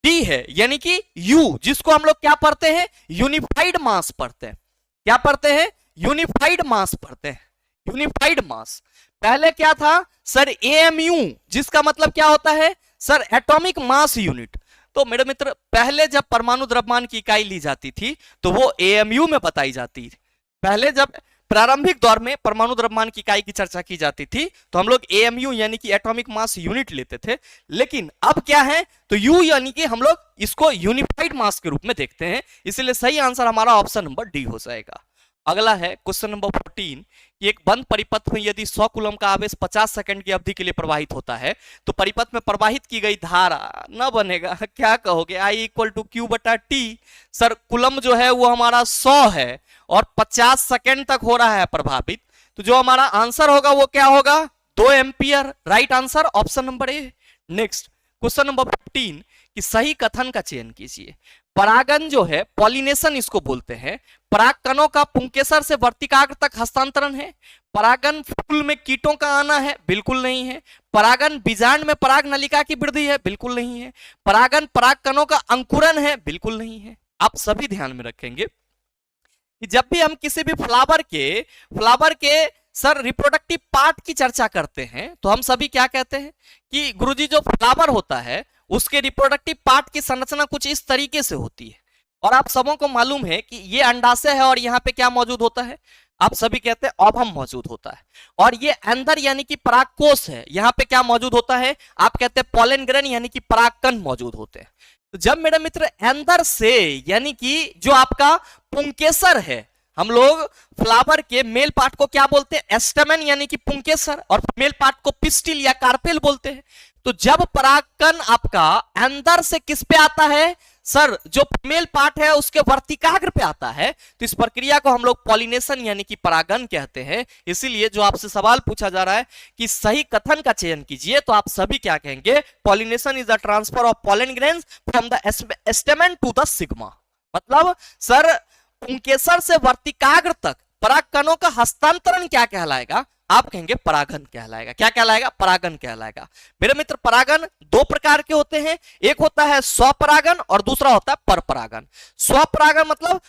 D है, यानी कि U, जिसको हम लोग क्या पढ़ते हैं, यूनिफाइड मास पढ़ते हैं। क्या पढ़ते हैं, यूनिफाइड मास पढ़ते हैं, यूनिफाइड मास। पहले क्या था सर, एएमयू, जिसका मतलब क्या होता है सर, एटॉमिक मास यूनिट। तो मेरे मित्र, पहले जब परमाणु द्रव्यमान की इकाई ली जाती थी तो वो एएमयू में बताई जाती थी। पहले जब प्रारंभिक दौर में परमाणु द्रव्यमान की इकाई की चर्चा की जाती थी तो हम लोग एएमयू यानी कि एटॉमिक मास यूनिट लेते थे। लेकिन अब क्या है, तो यू यानी कि हम लोग इसको यूनिफाइड मास के रूप में देखते हैं। इसलिए सही आंसर हमारा ऑप्शन नंबर डी हो जाएगा। अगला है क्वेश्चन नंबर 14 कि एक बंद परिपथ में यदि 100 कूलम का आवेश 50 सेकंड की अवधि के लिए प्रवाहित होता है तो परिपथ में प्रवाहित की गई धारा न बनेगा, क्या कहोगे, आई इक्वल टू क्यू बटा टी। सर कूलम जो है वो हमारा 100 है और 50 सेकंड तक हो रहा है प्रभावित, तो जो हमारा आंसर होगा वो क्या होगा, 2 ampere. Right answer option number ए। नेक्स्ट क्वेश्चन नंबर 15 कि सही कथन का चयन कीजिए। परागन जो है, पॉलिनेशन इसको बोलते हैं, पराग कणों का पुंकेसर से वर्तिकाग्र तक हस्तांतरण है। परागन फूल में कीटों का आना है, बिल्कुल नहीं है। परागन बीजांड में पराग नलिका की वृद्धि है, बिल्कुल नहीं है। परागन पराग कणों का अंकुरन है, बिल्कुल नहीं है। आप सभी ध्यान में रखेंगे कि जब भी हम किसी भी फ्लावर के सर रिप्रोडक्टिव पार्ट की चर्चा करते हैं तो हम सभी क्या कहते हैं कि गुरुजी जो फ्लावर होता है उसके रिप्रोडक्टिव पार्ट की संरचना कुछ इस तरीके से होती है। और आप सबों को मालूम है कि ये अंडाशय है और यहाँ पे क्या मौजूद होता है, आप सभी कहते हैं ओवम मौजूद होता है। और ये अंदर यानी कि परागकोश है, यहाँ पे क्या मौजूद होता है, आप कहते हैं पॉलन ग्रेन यानी कि परागकण मौजूद होते हैं। तो जब मेरे मित्र अंदर से यानी कि जो आपका पुंकेसर है, हम लोग फ्लावर के मेल पार्ट को क्या बोलते हैं, एस्टेमन यानी कि पुंकेसर, और फीमेल पार्ट को पिस्टिल या कार्पेल बोलते हैं। तो जब परागकण आपका अंदर से किस पे आता है सर, जो फीमेल पार्ट है उसके वर्तिकाग्र पे आता है, तो इस प्रक्रिया को हम लोग पॉलिनेशन यानी कि परागन कहते हैं। इसीलिए जो आपसे सवाल पूछा जा रहा है कि सही कथन का चयन कीजिए, तो आप सभी क्या कहेंगे, pollination is the transfer of pollen grains from the stamen to the stigma. मतलब सर पुंकेसर से वर्तिकाग्र तक पराग कणों का हस्तांतरण क्या कहलाएगा, आप कहेंगे परागन कहलाएगा। क्या कहलाएगा, परागन कहलाएगा। मेरे मित्र परागन दो प्रकार के होते हैं, एक होता है स्वपरागन और दूसरा होता है परपरागन। स्वपरागन मतलब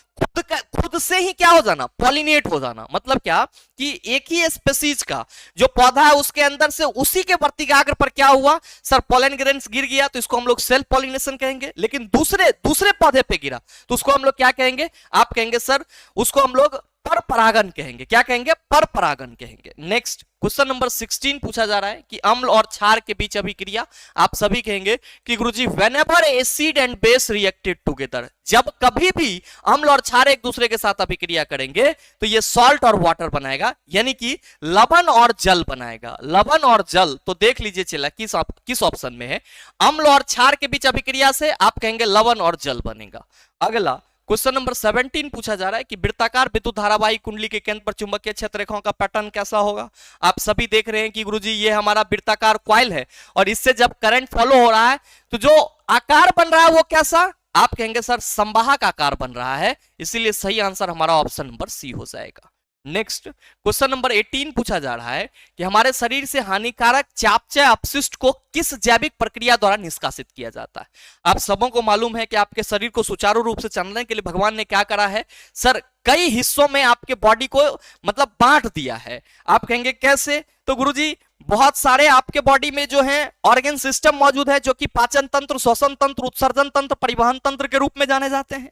खुद से ही क्या हो जाना, पॉलिनेट हो जाना। मतलब क्या कि एक ही स्पीशीज का जो पौधा है उसके अंदर से उसी के वर्तिकाग्र पर क्या हुआ सर, पॉलन ग्रेन्स गिर गया, तो इसको हम लोग सेल्फ पॉलिनेशन कहेंगे। लेकिन दूसरे पौधे पे गिरा तो उसको हम लोग क्या कहेंगे, आप कहेंगे सर उसको हम लोग पर परागन कहेंगे। क्या कहेंगे, पर परागन कहेंगे। नेक्स्ट क्वेश्चन नंबर 16 पूछा जा रहा है कि अम्ल और क्षार के बीच अभिक्रिया। आप सभी कहेंगे कि गुरुजी whenever acid and base reacted together, जब कभी भी अम्ल और क्षार एक दूसरे के साथ अभिक्रिया करेंगे तो ये सॉल्ट और वाटर बनाएगा, यानी कि लवण और जल बनाएगा। लवण और जल, तो देख लीजिए चला किस ऑप्शन में है। अम्ल और क्षार के बीच अभिक्रिया से आप कहेंगे लवण और जल बनेगा। अगला क्वेश्चन नंबर 17 पूछा जा रहा है कि वृत्ताकार विद्युत धारावाही कुंडली के केंद्र पर चुंबकीय क्षेत्र रेखाओं का पैटर्न कैसा होगा। आप सभी देख रहे हैं कि गुरुजी ये हमारा वृत्ताकार कॉइल है और इससे जब करंट फॉलो हो रहा है तो जो आकार बन रहा है वो कैसा, आप कहेंगे सर संवाहक आकार बन रहा है। इसीलिए सही आंसर हमारा ऑप्शन नंबर सी हो जाएगा। नेक्स्ट क्वेश्चन नंबर 18 पूछा जा रहा है कि हमारे शरीर से हानिकारक चापचय अपशिष्ट को किस जैविक प्रक्रिया द्वारा निष्कासित किया जाता है। आप सबों को मालूम है कि आपके शरीर को सुचारू रूप से चलने के लिए भगवान ने क्या करा है सर, कई हिस्सों में आपके बॉडी को मतलब बांट दिया है। आप कहेंगे कैसे, तो गुरुजी बहुत सारे आपके बॉडी में जो है ऑर्गन सिस्टम मौजूद है जो कि पाचन तंत्र, श्वसन तंत्र, उत्सर्जन तंत्र, परिवहन तंत्र के रूप में जाने जाते हैं।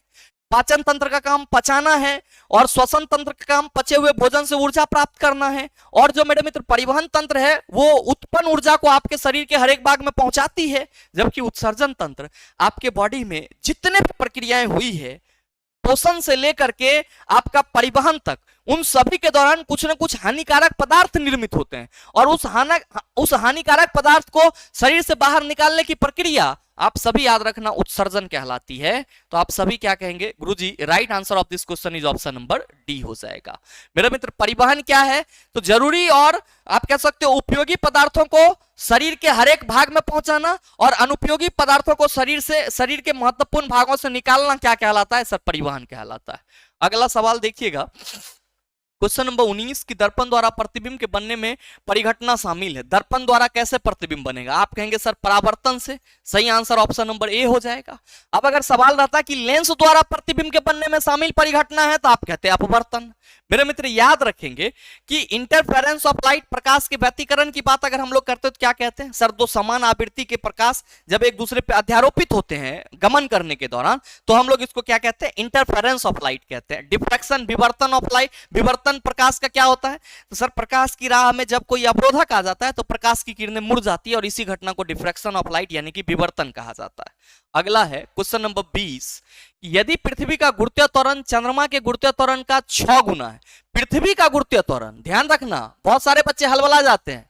पाचन तंत्र का काम पचाना है और श्वसन तंत्र का काम पचे हुए भोजन से ऊर्जा प्राप्त करना है। और जो मेरे मित्र परिवहन तंत्र है वो उत्पन्न ऊर्जा को आपके शरीर के हर एक भाग में पहुंचाती है। जबकि उत्सर्जन तंत्र आपके बॉडी में जितने भी प्रक्रियाएं हुई है, पोषण से लेकर के आपका परिवहन तक, उन सभी के दौरान कुछ न कुछ हानिकारक पदार्थ निर्मित होते हैं और उस हानिकारक पदार्थ को शरीर से बाहर निकालने की प्रक्रिया आप सभी याद रखना उत्सर्जन कहलाती है। तो आप सभी क्या कहेंगे गुरुजी, right answer of this question is option number D हो जाएगा। मेरे मित्र परिवहन क्या है, तो जरूरी और आप कह सकते हो उपयोगी पदार्थों को शरीर के हर एक भाग में पहुंचाना और अनुपयोगी पदार्थों को शरीर के महत्वपूर्ण भागों से निकालना क्या कहलाता है सर, परिवहन कहलाता है। अगला सवाल देखिएगा क्वेश्चन नंबर 19 की दर्पण द्वारा प्रतिबिंब के बनने में परिघटना शामिल है। दर्पण द्वारा कैसे प्रतिबिंब बनेगा, आप कहेंगे सर परावर्तन से। सही आंसर ऑप्शन नंबर ए हो जाएगा। अब अगर सवाल रहता कि लेंस द्वारा प्रतिबिंब के बनने में शामिल परिघटना है तो आप कहते हैं अपवर्तन। मेरे मित्र याद रखेंगे कि इंटरफेरेंस ऑफ लाइट, प्रकाश के व्यतिकरण की बात अगर हम लोग करते हैं तो क्या कहते हैं सर? दो समान आवृत्ति के प्रकाश जब एक दूसरे पे अध्यारोपित होते हैं गमन करने के दौरान, तो हम लोग इसको क्या कहते हैं? इंटरफेरेंस ऑफ लाइट कहते हैं। डिफ्रैक्शन, विवर्तन ऑफ लाइट, विवर्तन प्रकाश का क्या होता है? तो सर प्रकाश की राह में जब कोई अवरोधक आ जाता है तो प्रकाश की किरणें मुड़ जाती है और इसी घटना को डिफ्रैक्शन ऑफ लाइट यानी कि विवर्तन कहा जाता है। अगला है क्वेश्चन नंबर 20, यदि पृथ्वी का गुरुत्वीय त्वरण चंद्रमा के गुरुत्वीय त्वरण का 6 गुना है। पृथ्वी का गुरुत्वीय त्वरण, ध्यान रखना, बहुत सारे बच्चे हलवला जाते हैं।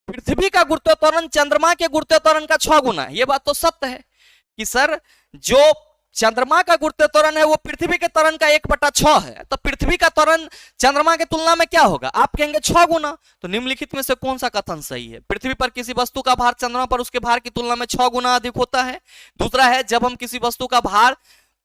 पृथ्वी का गुरुत्वीय त्वरण चंद्रमा के गुरुत्वीय त्वरण का 6 गुना है। यह बात तो सत्य है कि सर जो चंद्रमा का गुरुत्वीय त्वरण है वो पृथ्वी के त्वरण का 1/6 है, तो पृथ्वी का त्वरण चंद्रमा की तुलना में क्या होगा? आप कहेंगे 6 गुना। तो निम्नलिखित में से कौन सा कथन सही है? पृथ्वी पर किसी वस्तु का भार चंद्रमा पर उसके भार की तुलना में 6 गुना अधिक होता है। दूसरा है, जब हम किसी वस्तु का भार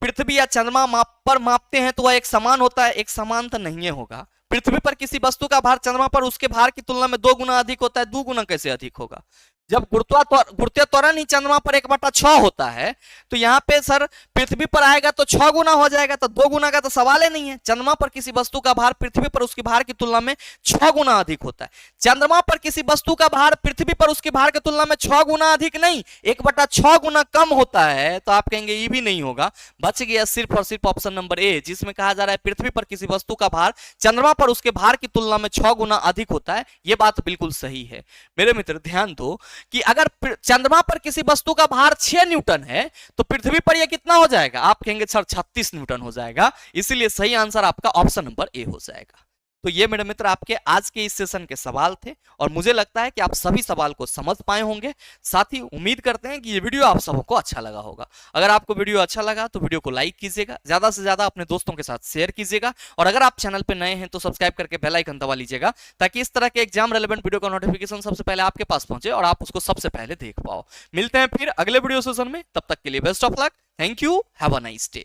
पृथ्वी या चंद्रमा पर मापते हैं तो वह एक समान होता है। एक समान तो नहीं होगा। पृथ्वी पर किसी वस्तु का भार चंद्रमा पर उसके भार की तुलना में 2 गुना अधिक होता है। 2 गुना कैसे अधिक होगा? जब गुरुत्वीय त्वरण ही चंद्रमा पर 1/6 होता है तो यहाँ पे सर पृथ्वी पर आएगा तो 6 गुना हो जाएगा, तो 2 गुना का तो सवाल ही नहीं है। चंद्रमा पर किसी वस्तु का भार पृथ्वी पर उसके भार की तुलना में 6 गुना अधिक होता है। चंद्रमा पर किसी वस्तु का भार पृथ्वी पर उसके भार की तुलना में 6 गुना अधिक नहीं, 1/6 गुना कम होता है। तो आप कहेंगे ये भी नहीं होगा। बच गया सिर्फ और सिर्फ ऑप्शन नंबर ए, जिसमें कहा जा रहा है पृथ्वी पर किसी वस्तु का भार चंद्रमा पर उसके भार की तुलना में 6 गुना अधिक होता है। यह बात बिल्कुल सही है। मेरे मित्र ध्यान दो कि अगर चंद्रमा पर किसी वस्तु का भार 6 न्यूटन है तो पृथ्वी पर यह कितना हो जाएगा? आप कहेंगे सर 36 न्यूटन हो जाएगा। इसीलिए सही आंसर आपका ऑप्शन नंबर ए हो जाएगा। तो ये मेरे मित्र आपके आज के इस सेशन के सवाल थे और मुझे लगता है कि आप सभी सवाल को समझ पाए होंगे। साथ ही उम्मीद करते हैं कि ये वीडियो आप सबको अच्छा लगा होगा। अगर आपको वीडियो अच्छा लगा तो वीडियो को लाइक कीजिएगा, ज्यादा से ज्यादा अपने दोस्तों के साथ शेयर कीजिएगा और अगर आप चैनल पर नए हैं तो सब्सक्राइब करके बेल आइकन दबा लीजिएगा ताकि इस तरह के एग्जाम रेलेवेंट वीडियो का नोटिफिकेशन सबसे पहले आपके पास पहुंचे और आप उसको सबसे पहले देख पाओ। मिलते हैं फिर अगले वीडियो सेशन में, तब तक के लिए best of luck. Thank you, have a nice day.